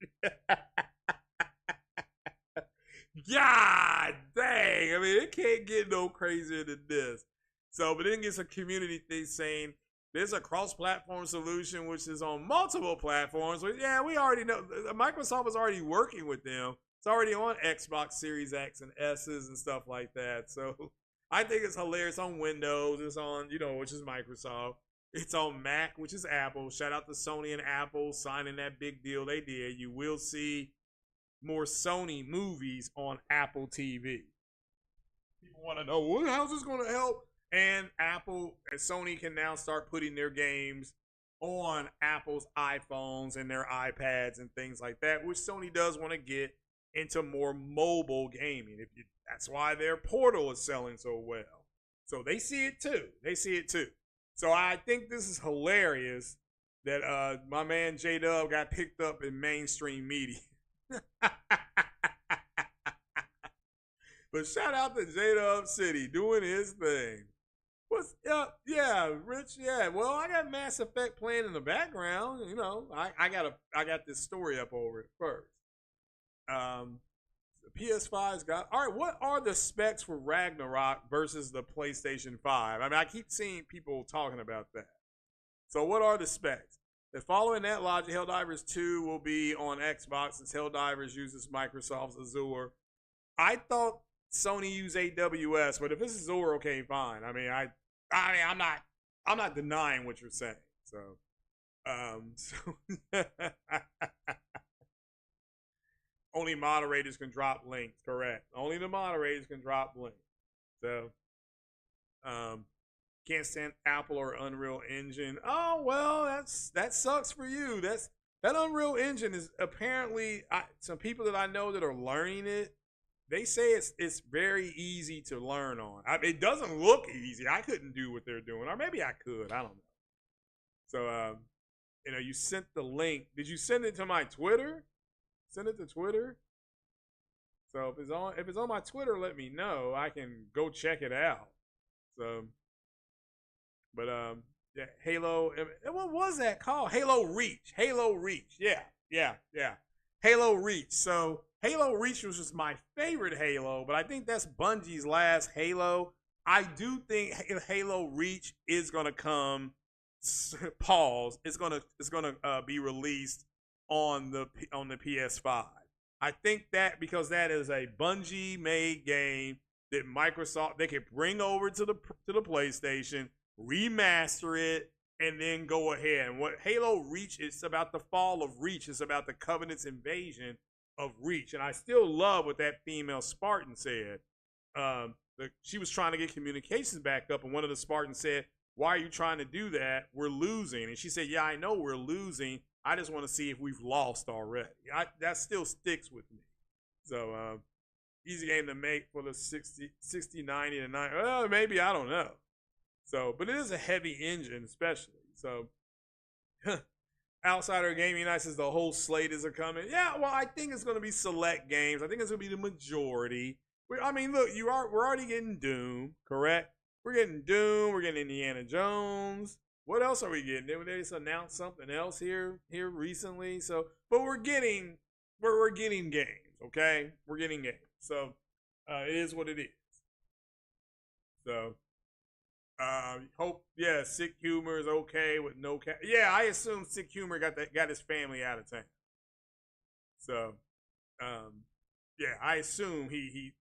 God dang. I mean, it can't get no crazier than this. So, but then gets a community thing saying there's a cross-platform solution which is on multiple platforms. But yeah, we already know Microsoft is already working with them. It's already on Xbox Series X and S's and stuff like that. So I think it's hilarious. On Windows, it's on, which is Microsoft. It's on Mac, which is Apple. Shout out to Sony and Apple signing that big deal they did. You will see more Sony movies on Apple TV. People want to know, well, how's this going to help? And Apple and Sony can now start putting their games on Apple's iPhones and their iPads and things like that, which Sony does want to get into more mobile gaming. That's why their Portal is selling so well. So they see it too. So I think this is hilarious that my man J-Dub got picked up in mainstream media. But shout out to J-Dub City doing his thing. What's up? Yeah, Rich. Yeah. Well, I got Mass Effect playing in the background. I got this story up over it first. The PS5's got. All right, what are the specs for Ragnarok versus the PlayStation 5? I mean, I keep seeing people talking about that. So, what are the specs? And following that logic, Helldivers 2 will be on Xbox since Helldivers uses Microsoft's Azure. I thought Sony used AWS, but if this is Azure, okay, fine. I mean, I'm not denying what you're saying. So only moderators can drop links, correct? Only the moderators can drop links. So can't stand Apple or Unreal Engine. Oh well, that sucks for you. That Unreal Engine is apparently some people that I know that are learning it. They say it's very easy to learn on. It doesn't look easy. I couldn't do what they're doing, or maybe I could. I don't know. So you sent the link. Did you send it to my Twitter? Send it to Twitter. So if it's on my Twitter, let me know. I can go check it out. So. But yeah, Halo. What was that called? Halo Reach. Yeah. Halo Reach. So Halo Reach was just my favorite Halo, but I think that's Bungie's last Halo. I do think Halo Reach is gonna come. Pause. It's gonna be released on the PS5. I think that because that is a Bungie made game that Microsoft they could bring over to the PlayStation, remaster it, and then go ahead. And what Halo Reach is about, the fall of Reach. It's about the Covenant's invasion of Reach. And I still love what that female Spartan said. She was trying to get communications back up, and one of the Spartans said, "Why are you trying to do that? We're losing." And she said, "Yeah, I know we're losing. I just want to see if we've lost already." That still sticks with me. So easy game to make for the 60, 90 to 9. Well, maybe, I don't know. So, but it is a heavy engine, especially. So, Outsider Gaming Night says the whole slate is coming. Yeah, well, I think it's going to be select games. I think it's going to be the majority. I mean, look, we're already getting Doom, correct? We're getting Doom. We're getting Indiana Jones. What else are we getting? They just announced something else here recently. So, but we're getting games. Okay, we're getting games. So, it is what it is. So. Hope Sick Humor is okay with no cat. Yeah, I assume Sick Humor got his family out of town. So, yeah, I assume he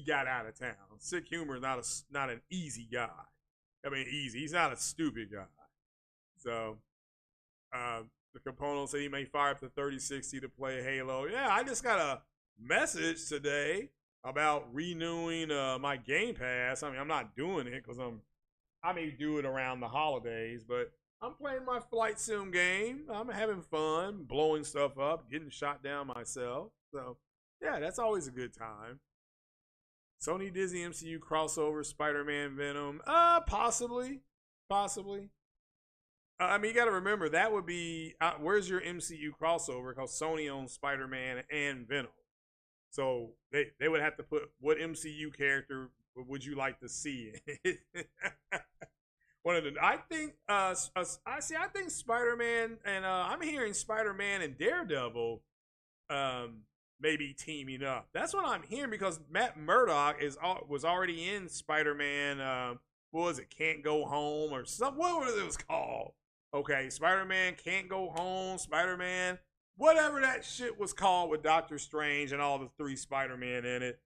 got out of town. Sick Humor is not an easy guy. I mean, easy. He's not a stupid guy. So, the component said he may fire up to 3060 to play Halo. Yeah, I just got a message today about renewing my Game Pass. I mean, I'm not doing it because I may do it around the holidays, but I'm playing my flight sim game. I'm having fun, blowing stuff up, getting shot down myself. So, yeah, that's always a good time. Sony Disney MCU crossover, Spider-Man Venom. Possibly. I mean, you got to remember, that would be, where's your MCU crossover? Because Sony owns Spider-Man and Venom. So, they would have to put, what MCU character would you like to see? I think Spider-Man, and I'm hearing Spider-Man and Daredevil maybe teaming up. That's what I'm hearing because Matt Murdock was already in Spider-Man. What was it? Can't Go Home or something. What was it called? Okay, Spider-Man Can't Go Home. Spider-Man, whatever that shit was called with Doctor Strange and all the three Spider-Man in it.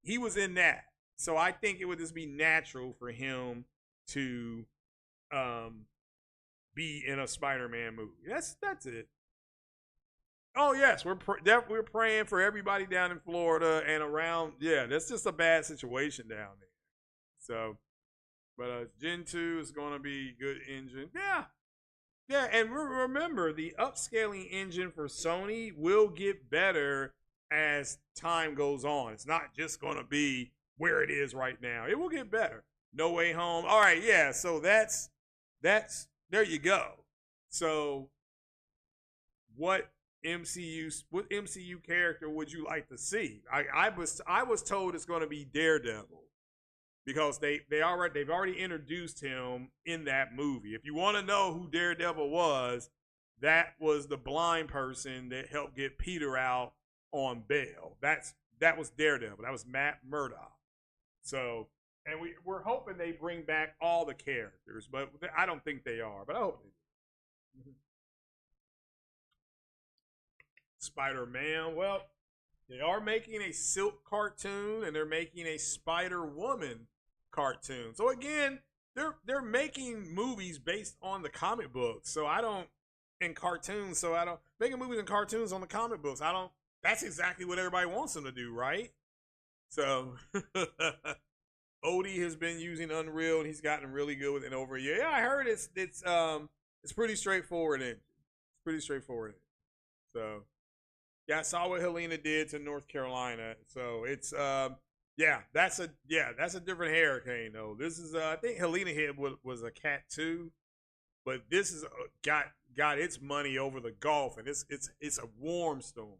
He was in that, so I think it would just be natural for him to be in a Spider-Man movie. That's it. Oh yes, we're praying for everybody down in Florida and around. Yeah, that's just a bad situation down there. So, but Gen 2 is going to be good engine. Yeah, and remember the upscaling engine for Sony will get better as time goes on. It's not just going to be where it is right now. It will get better. No Way Home. All right, yeah. So that's there you go. So what MCU character would you like to see? I was told it's going to be Daredevil because they've already introduced him in that movie. If you want to know who Daredevil was, that was the blind person that helped get Peter out on bail. That was Daredevil. That was Matt Murdock. So, and we're hoping they bring back all the characters, but I don't think they are. But I hope they do. Spider-Man. Well, they are making a Silk cartoon and they're making a Spider-Woman cartoon. So again, they're making movies based on the comic books. So I don't making movies and cartoons on the comic books. That's exactly what everybody wants them to do, right? So Odie has been using Unreal and he's gotten really good with it over a year. Yeah, I heard it's pretty straightforward. It's pretty straightforward. So yeah, I saw what Helena did to North Carolina. So it's that's a different hurricane though. This is I think Helena hit was a cat 2, but this is got its money over the Gulf, and it's a warm storm.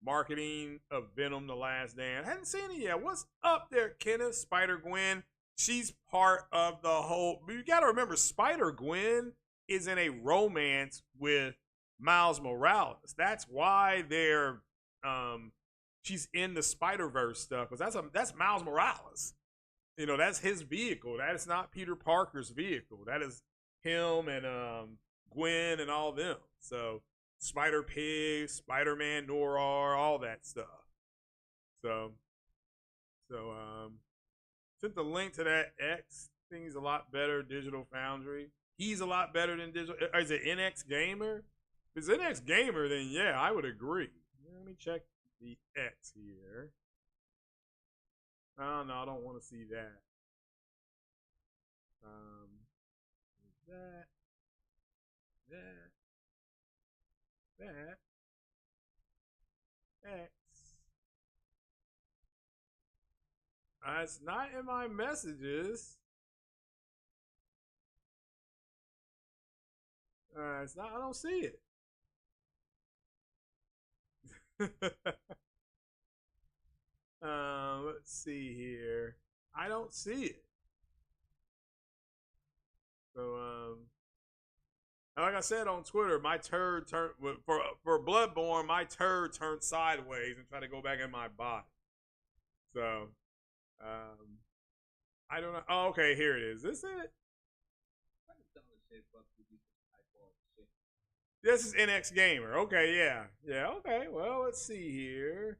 Marketing of Venom: The Last Dance. I hadn't seen it yet. What's up there, Kenneth? Spider-Gwen. She's part of the whole. You got to remember, Spider-Gwen is in a romance with Miles Morales. That's why she's in the Spider-Verse stuff, because that's Miles Morales. You know, that's his vehicle. That is not Peter Parker's vehicle. That is him and Gwen and all them. So Spider-Pig, Spider-Man Noir, all that stuff. So sent the link to that X thing. He's a lot better. Digital Foundry. He's a lot better than Digital. Is it NX Gamer? If it's NX Gamer, then yeah, I would agree. Let me check the X here. Oh no, I don't want to see that. That. X. It's not in my messages. It's not. I don't see it. Let's see here. I don't see it. So like I said on Twitter, my turd turned for Bloodborne. My turd turned sideways and tried to go back in my body. So, I don't know. Oh, okay, here it is. Is this it? This is NX Gamer. Okay, yeah. Okay. Well, let's see here.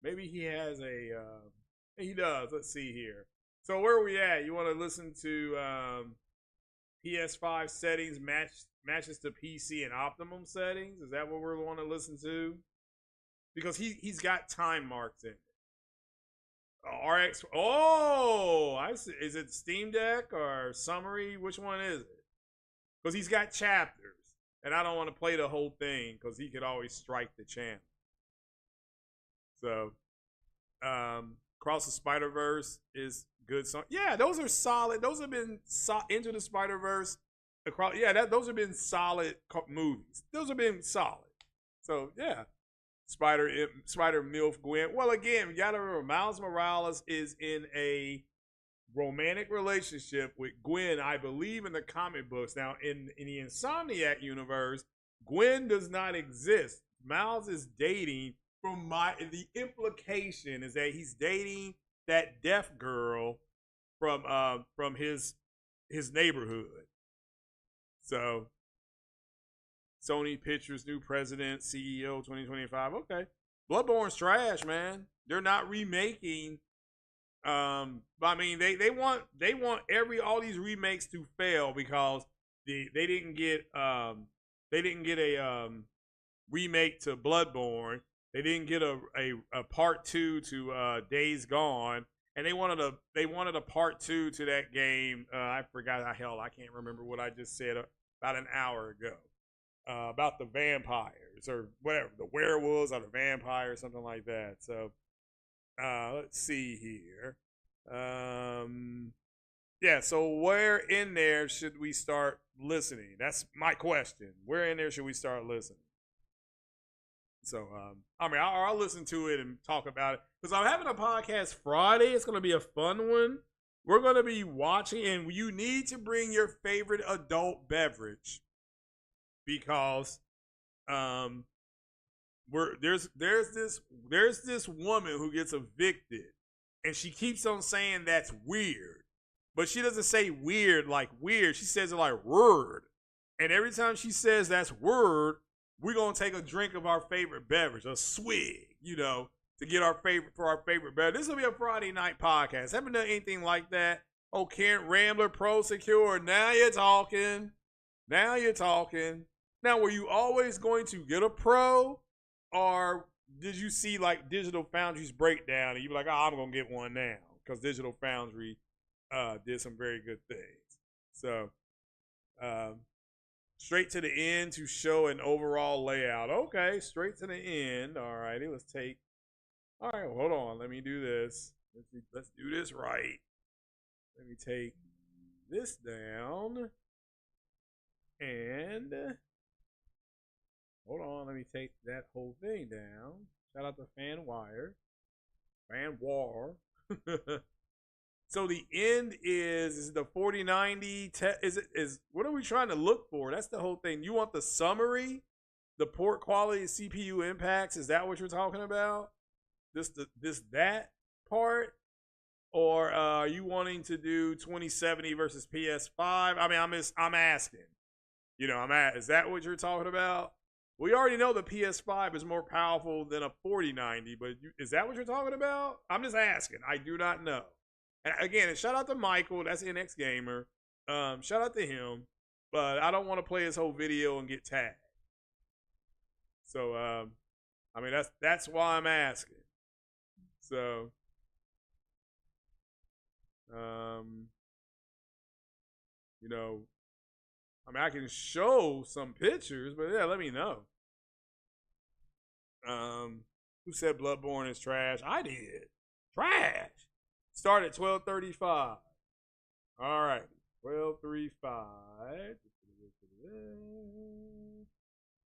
Maybe he has a. He does. Let's see here. So where are we at? You want to listen to PS5 settings matches to PC and optimum settings? Is that what we're going to listen to? Because he's got time marks in it. RX. Oh, I see. Is it Steam Deck or summary? Which one is it? Because he's got chapters, and I don't want to play the whole thing because he could always strike the channel. So, Cross the Spider-Verse is good. Yeah, those are solid. Those have been Into the Spider-Verse. Those have been solid movies. Those have been solid. So yeah, Spider MILF Gwen. Well, again, you gotta remember, Miles Morales is in a romantic relationship with Gwen, I believe, in the comic books. Now, in the Insomniac universe, Gwen does not exist. Miles is dating. The implication is that he's dating that deaf girl from his neighborhood. So Sony Pictures new president CEO 2025. Okay, Bloodborne's trash, man. They're not remaking. I mean they want all these remakes to fail because they didn't get a remake to Bloodborne. They didn't get a part 2 to Days Gone, and they wanted a part 2 to that game. I forgot how I can't remember what I just said about an hour ago about the vampires or whatever, the werewolves or the vampires, something like that. So let's see here. Yeah, so where in there should we start listening? That's my question. Where in there should we start listening? So, I mean, I'll listen to it and talk about it because I'm having a podcast Friday. It's going to be a fun one. We're going to be watching, and you need to bring your favorite adult beverage because, there's this woman who gets evicted, and she keeps on saying that's weird, but she doesn't say weird like weird. She says it like word, and every time she says that's word, we're gonna take a drink of our favorite beverage, a swig, to get our favorite beverage. This will be a Friday night podcast. Haven't done anything like that. Oh, Kent Rambler, Pro Secure. Now you're talking. Now, were you always going to get a Pro, or did you see like Digital Foundry's breakdown and you be like, I'm gonna get one now because Digital Foundry did some very good things. So, straight to the end to show an overall layout. Okay, straight to the end. All righty, let's take. All right, well, hold on. Let me do this. Let's do this right. Let me take this down. And hold on. Let me take that whole thing down. Shout out to Fanwire. Fanwar. So the end is the 4090. Is what are we trying to look for? That's the whole thing. You want the summary, the port quality, CPU impacts. Is that what you're talking about? That part, or are you wanting to do 2070 versus PS5? I mean, I'm asking. Is that what you're talking about? We already know the PS5 is more powerful than a 4090, but is that what you're talking about? I'm just asking. I do not know. And again, shout out to Michael. That's NX Gamer. Shout out to him. But I don't want to play his whole video and get tagged. So, I mean, that's why I'm asking. So, I mean, I can show some pictures, but yeah, let me know. Who said Bloodborne is trash? I did. Trash. Start at 12:35. All right, 12:35.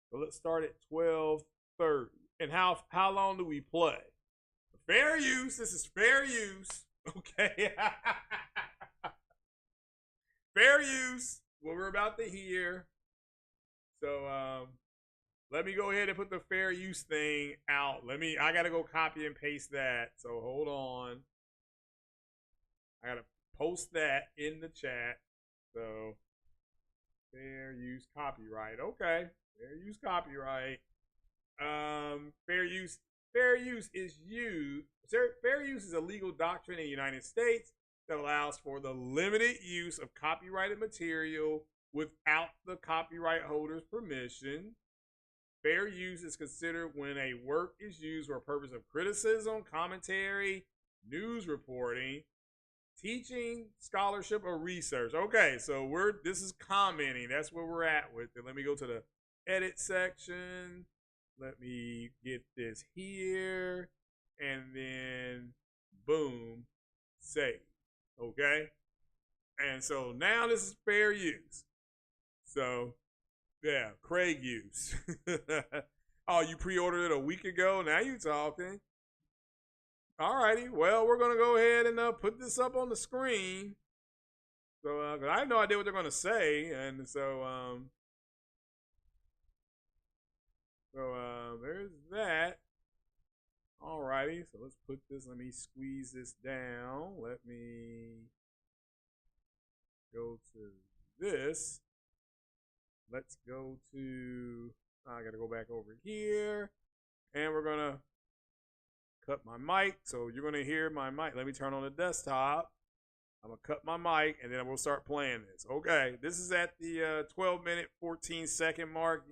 So let's start at 12:30. And how long do we play? Fair use. This is fair use. Okay. Fair use. What we're about to hear. So let me go ahead and put the fair use thing out. I gotta go copy and paste that. So hold on. I gotta post that in the chat. So fair use copyright. Okay. Fair use copyright. Fair use is used. Fair use is a legal doctrine in the United States that allows for the limited use of copyrighted material without the copyright holder's permission. Fair use is considered when a work is used for a purpose of criticism, commentary, news reporting, teaching, scholarship, or research. Okay, so this is commenting. That's where we're at with it. Let me go to the edit section. Let me get this here. And then, boom, save. Okay? And so now this is fair use. So, yeah, Craig use. Oh, you pre-ordered it a week ago? Now you talking. Alrighty, well, we're going to go ahead and put this up on the screen. So, cause I have no idea what they're going to say. And so, So there's that. Alrighty, so let's put this, let me squeeze this down. Let me go to this. Let's go to, I gotta go back over here. And we're gonna cut my mic. So you're gonna hear my mic. Let me turn on the desktop. I'm gonna cut my mic and then we'll start playing this. Okay, this is at the 12-minute, 14-second mark.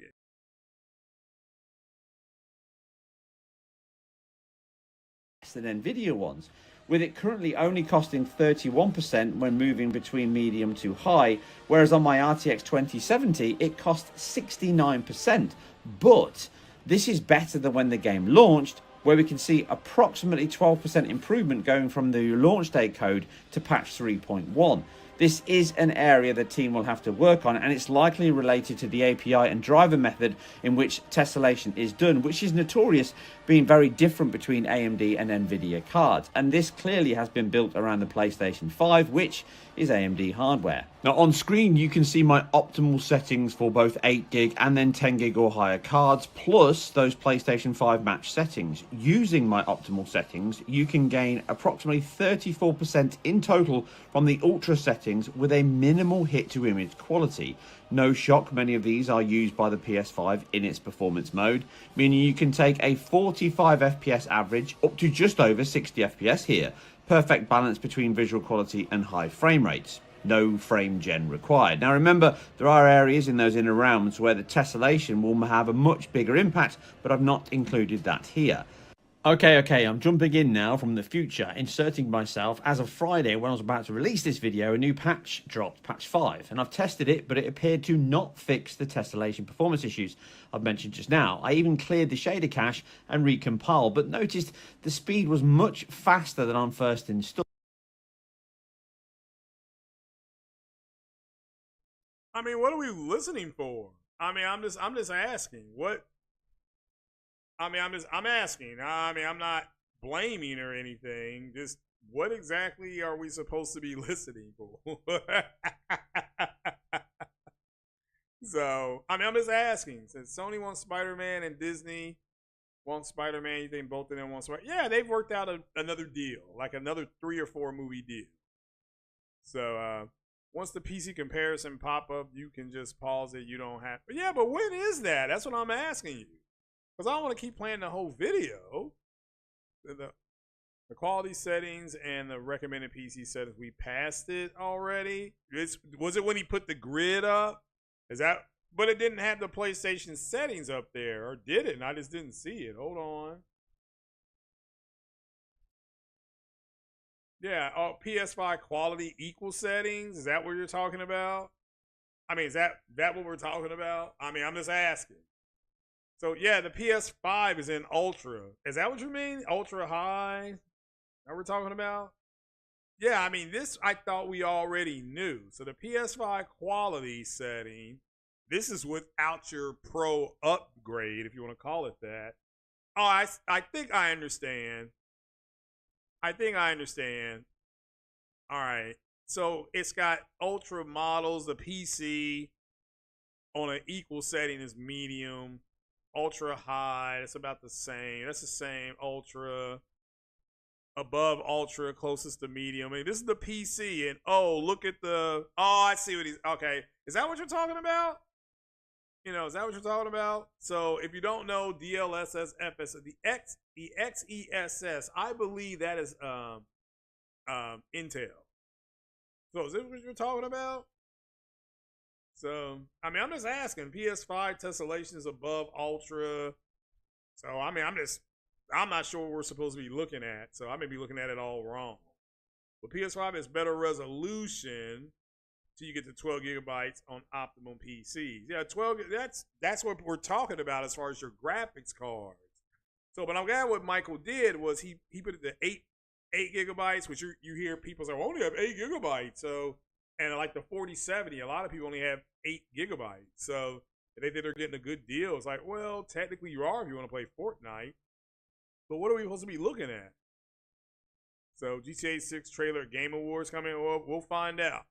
Than NVIDIA ones, with it currently only costing 31% when moving between medium to high, whereas on my RTX 2070 it cost 69%. But this is better than when the game launched, where we can see approximately 12% improvement going from the launch date code to patch 3.1. This is an area the team will have to work on, and it's likely related to the API and driver method in which tessellation is done, which is notorious being very different between AMD and NVIDIA cards. And this clearly has been built around the PlayStation 5, which is AMD hardware. Now on screen you can see my optimal settings for both 8GB and then 10GB or higher cards, plus those PlayStation 5 match settings. Using my optimal settings, you can gain approximately 34% in total from the ultra settings with a minimal hit to image quality. No shock, many of these are used by the PS5 in its performance mode, meaning you can take a 45 FPS average up to just over 60 FPS here. Perfect balance between visual quality and high frame rates. No frame gen required. Now remember, there are areas in those inner realms where the tessellation will have a much bigger impact, but I've not included that here. Okay, I'm jumping in now from the future, inserting myself. As of Friday, when I was about to release this video, a new patch dropped, patch 5, and I've tested it, but it appeared to not fix the tessellation performance issues I've mentioned just now. I even cleared the shader cache and recompiled, but noticed the speed was much faster than on first install. I mean, what are we listening for? I mean, I'm just asking. What? I mean, I'm asking. I mean, I'm not blaming or anything. Just what exactly are we supposed to be listening for? So, I mean, I'm just asking. Since Sony wants Spider-Man and Disney wants Spider-Man, you think both of them want Spider? Yeah, they've worked out another deal, like another 3 or 4 movie deal. So, once the PC comparison pop up, you can just pause it. You don't have. But yeah, but when is that? That's what I'm asking you. Because I don't want to keep playing the whole video. The quality settings and the recommended PC settings, we passed it already. Was it when he put the grid up? Is that? But it didn't have the PlayStation settings up there, or did it? And I just didn't see it. Hold on. Yeah, PS5 quality equal settings. Is that what you're talking about? I mean, is that what we're talking about? I mean, I'm just asking. So yeah, the PS5 is in ultra. Is that what you mean? Ultra high? That we're talking about? Yeah, I mean, this I thought we already knew. So the PS5 quality setting, this is without your pro upgrade, if you want to call it that. Oh, I think I understand. I think I understand. All right. So it's got ultra models, the PC on an equal setting is medium, ultra high, that's about the same. That's the same. Ultra, above ultra, closest to medium. I mean, this is the PC, and oh, look at the. Oh, I see what he's. Okay, is that what you're talking about? You know, is that what you're talking about? So, if you don't know DLSS FS, the XESS, I believe that is Intel. So, is this what you're talking about? So, I mean, I'm just asking. PS5 tessellation is above ultra. So, I mean, I'm not sure what we're supposed to be looking at. So, I may be looking at it all wrong. But PS5 has better resolution, so you get to 12 gigabytes on optimum PCs. Yeah, 12. That's what we're talking about as far as your graphics cards. So, but I'm glad what Michael did was he put it to 8 gigabytes, which you hear people say, well, I only have 8 gigabytes. So, and like the 4070, a lot of people only have 8 gigabytes. So if they think they're getting a good deal, it's like, well, technically you are if you want to play Fortnite. But what are we supposed to be looking at? So GTA 6 trailer Game Awards coming. Well, we'll find out.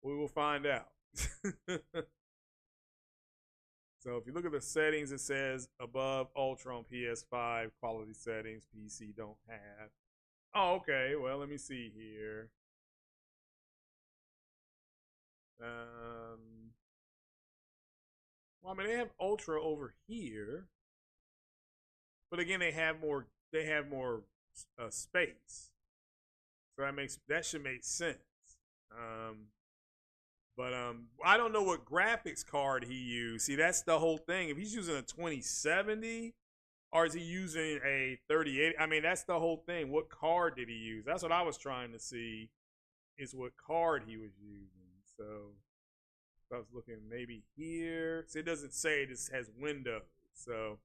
We will find out. So if you look at the settings, it says above ultra on PS5, quality settings, PC don't have. Oh, okay. Well, let me see here. Well, I mean, they have ultra over here, but again, they have more. They have more space, so that should make sense. Um, but I don't know what graphics card he used. See, that's the whole thing. If he's using a 2070, or is he using a 3080? I mean, that's the whole thing. What card did he use? That's what I was trying to see. Is what card he was using. So I was looking maybe here. See, it doesn't say this has Windows. So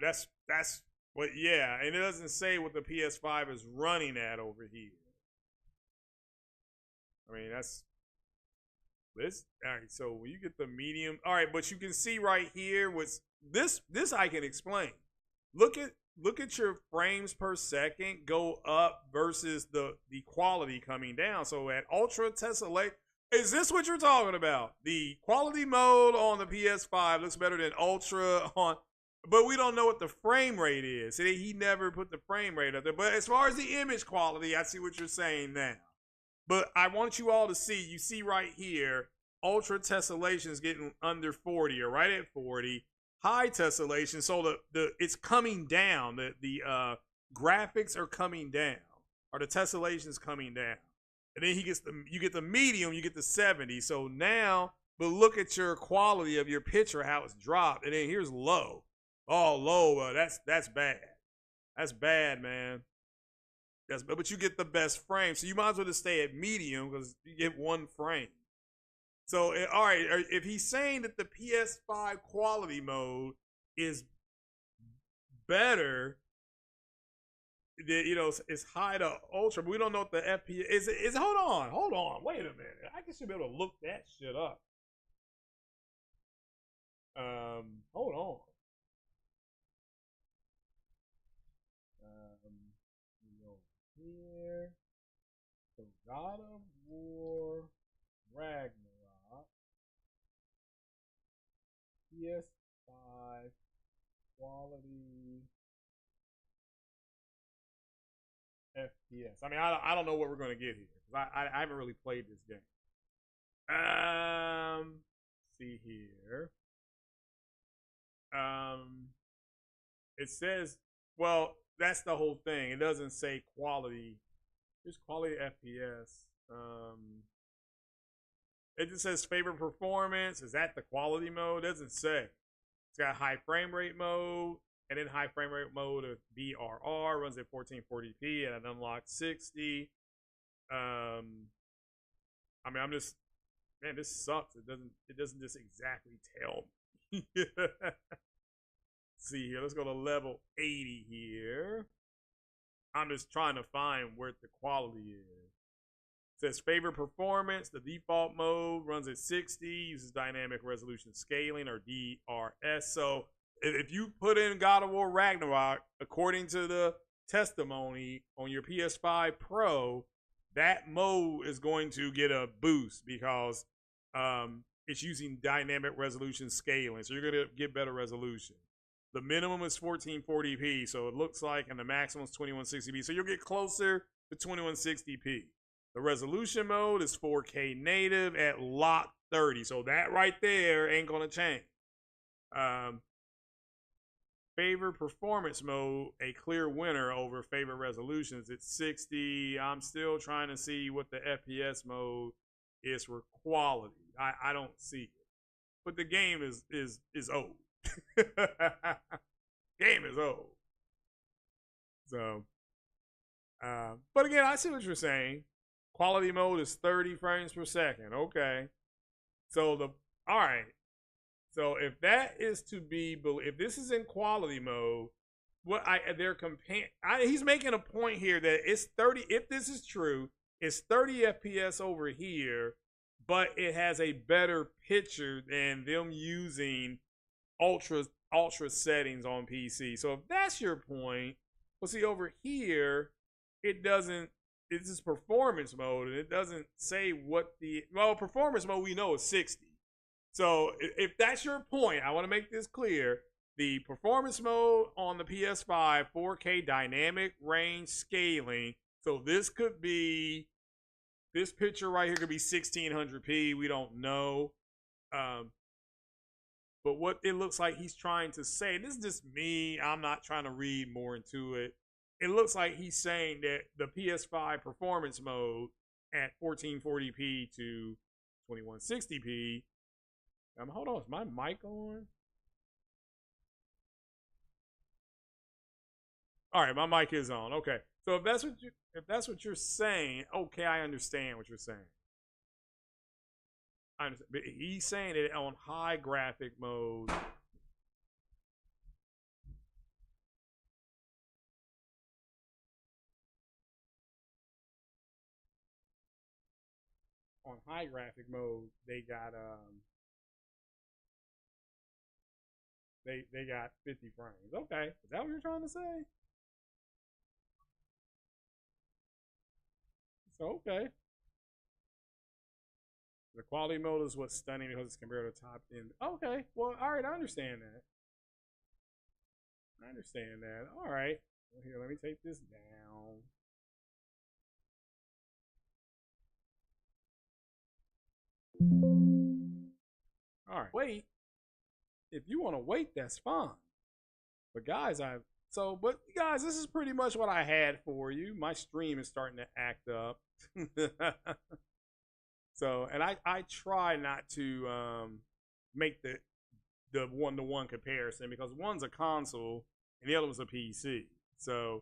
that's what, yeah, and it doesn't say what the PS5 is running at over here. I mean, that's this. All right, so when you get the medium, all right, but you can see right here what's this. This I can explain. Look at your frames per second go up versus the quality coming down. So at ultra tessellation, is this what you're talking about? The quality mode on the PS5 looks better than ultra on, but we don't know what the frame rate is. See, he never put the frame rate up there. But as far as the image quality, I see what you're saying now. But I want you all to see, you see right here, ultra tessellation is getting under 40 or right at 40. High tessellation, so it's coming down. The graphics are coming down, or the tessellation is coming down. And then you get the medium, you get the 70. So now, but look at your quality of your picture, how it's dropped. And then here's low. Oh, low, that's bad. That's bad, man. But you get the best frame, so you might as well just stay at medium because you get one frame. So, all right, if he's saying that the PS5 quality mode is better, it's high to ultra, but we don't know what the FPS is. Hold on, wait a minute. I guess you'll be able to look that shit up. Hold on. Here, so God of War, Ragnarok, PS5, quality, FPS. I mean, I don't know what we're going to get here. I haven't really played this game. See here. It says, well, that's the whole thing. It doesn't say quality. Here's quality FPS. It just says favorite performance. Is that the quality mode? It doesn't say. It's got high frame rate mode, and then high frame rate mode of BRR runs at 1440p and an unlocked 60. I mean, I'm just, man, this sucks. It doesn't just exactly tell me. See here, let's go to level 80 here. I'm just trying to find where the quality is. It says favorite performance. The default mode runs at 60, uses dynamic resolution scaling or DRS. So if you put in God of War Ragnarok, according to the testimony on your PS5 Pro, that mode is going to get a boost because it's using dynamic resolution scaling. So you're going to get better resolution. The minimum is 1440p, so it looks like, and the maximum is 2160p. So you'll get closer to 2160p. The resolution mode is 4K native at lock 30. So that right there ain't going to change. Favorite performance mode, a clear winner over favorite resolutions. It's 60. I'm still trying to see what the FPS mode is for quality. I don't see it. But the game is old. Game is old. So, but again, I see what you're saying. Quality mode is 30 frames per second. Okay. So all right. So if that is to be, if this is in quality mode, they're comparing. He's making a point here that it's 30. If this is true, it's 30 FPS over here, but it has a better picture than them using ultra settings on PC. So if that's your point, well, see over here, it doesn't. It's just performance mode, and it doesn't say what performance mode we know is 60. So if that's your point, I want to make this clear. The performance mode on the PS5 4K dynamic range scaling. So this could be, this picture right here could be 1600p. We don't know. But what it looks like he's trying to say, this is just me, I'm not trying to read more into it. It looks like he's saying that the PS5 performance mode at 1440p to 2160p. Hold on, is my mic on? All right, my mic is on. Okay, so if that's what you're saying, okay, I understand what you're saying. I understand. But he's saying it on high graphic mode. On high graphic mode, they got they got 50 frames. Okay, is that what you're trying to say? So okay. The quality mode is what's stunning because it's compared to top end. Okay, well, all right, I understand that. I understand that. All right. Well, here, let me take this down. All right. Wait. If you want to wait, that's fine. But guys, but guys, this is pretty much what I had for you. My stream is starting to act up. So, and I try not to make the one-to-one comparison because one's a console and the other one's a PC. So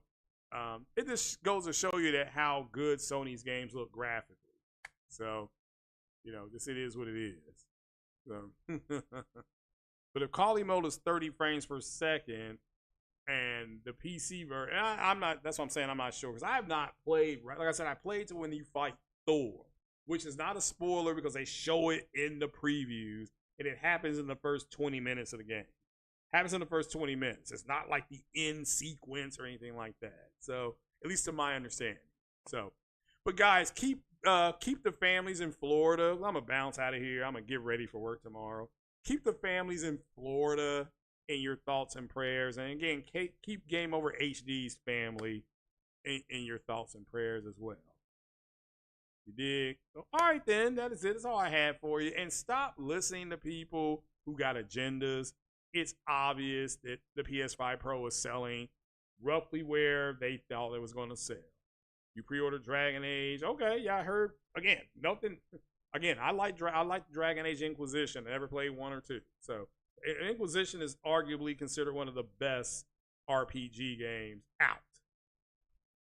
it just goes to show you that how good Sony's games look graphically. So, just it is what it is. So, but if quality mode is 30 frames per second and the PC version, I'm not. That's what I'm saying. I'm not sure because I have not played. Right, like I said, I played to when you fight Thor, which is not a spoiler because they show it in the previews and it happens in the first 20 minutes of the game. Happens in the first 20 minutes. It's not like the end sequence or anything like that. So, at least to my understanding. So, but guys, keep the families in Florida. I'm gonna bounce out of here. I'm gonna get ready for work tomorrow. Keep the families in Florida in your thoughts and prayers. And again, keep Game Over HD's family in your thoughts and prayers as well. You dig? So, all right, then. That is it. That's all I have for you. And stop listening to people who got agendas. It's obvious that the PS5 Pro is selling roughly where they thought it was going to sell. You pre-ordered Dragon Age. Okay, yeah, I heard. Again, nothing. Again, I like Dragon Age Inquisition. I never played 1 or 2. So, Inquisition is arguably considered one of the best RPG games out.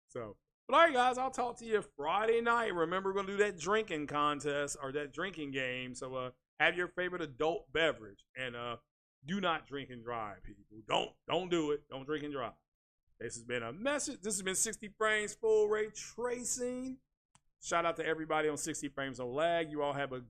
So, but all right, guys, I'll talk to you Friday night. Remember, we're going to do that drinking contest or that drinking game. So, have your favorite adult beverage and do not drink and drive, people. Don't do it. Don't drink and drive. This has been a message. This has been 60 Frames Full Ray Tracing. Shout out to everybody on 60 Frames No Lag. You all have a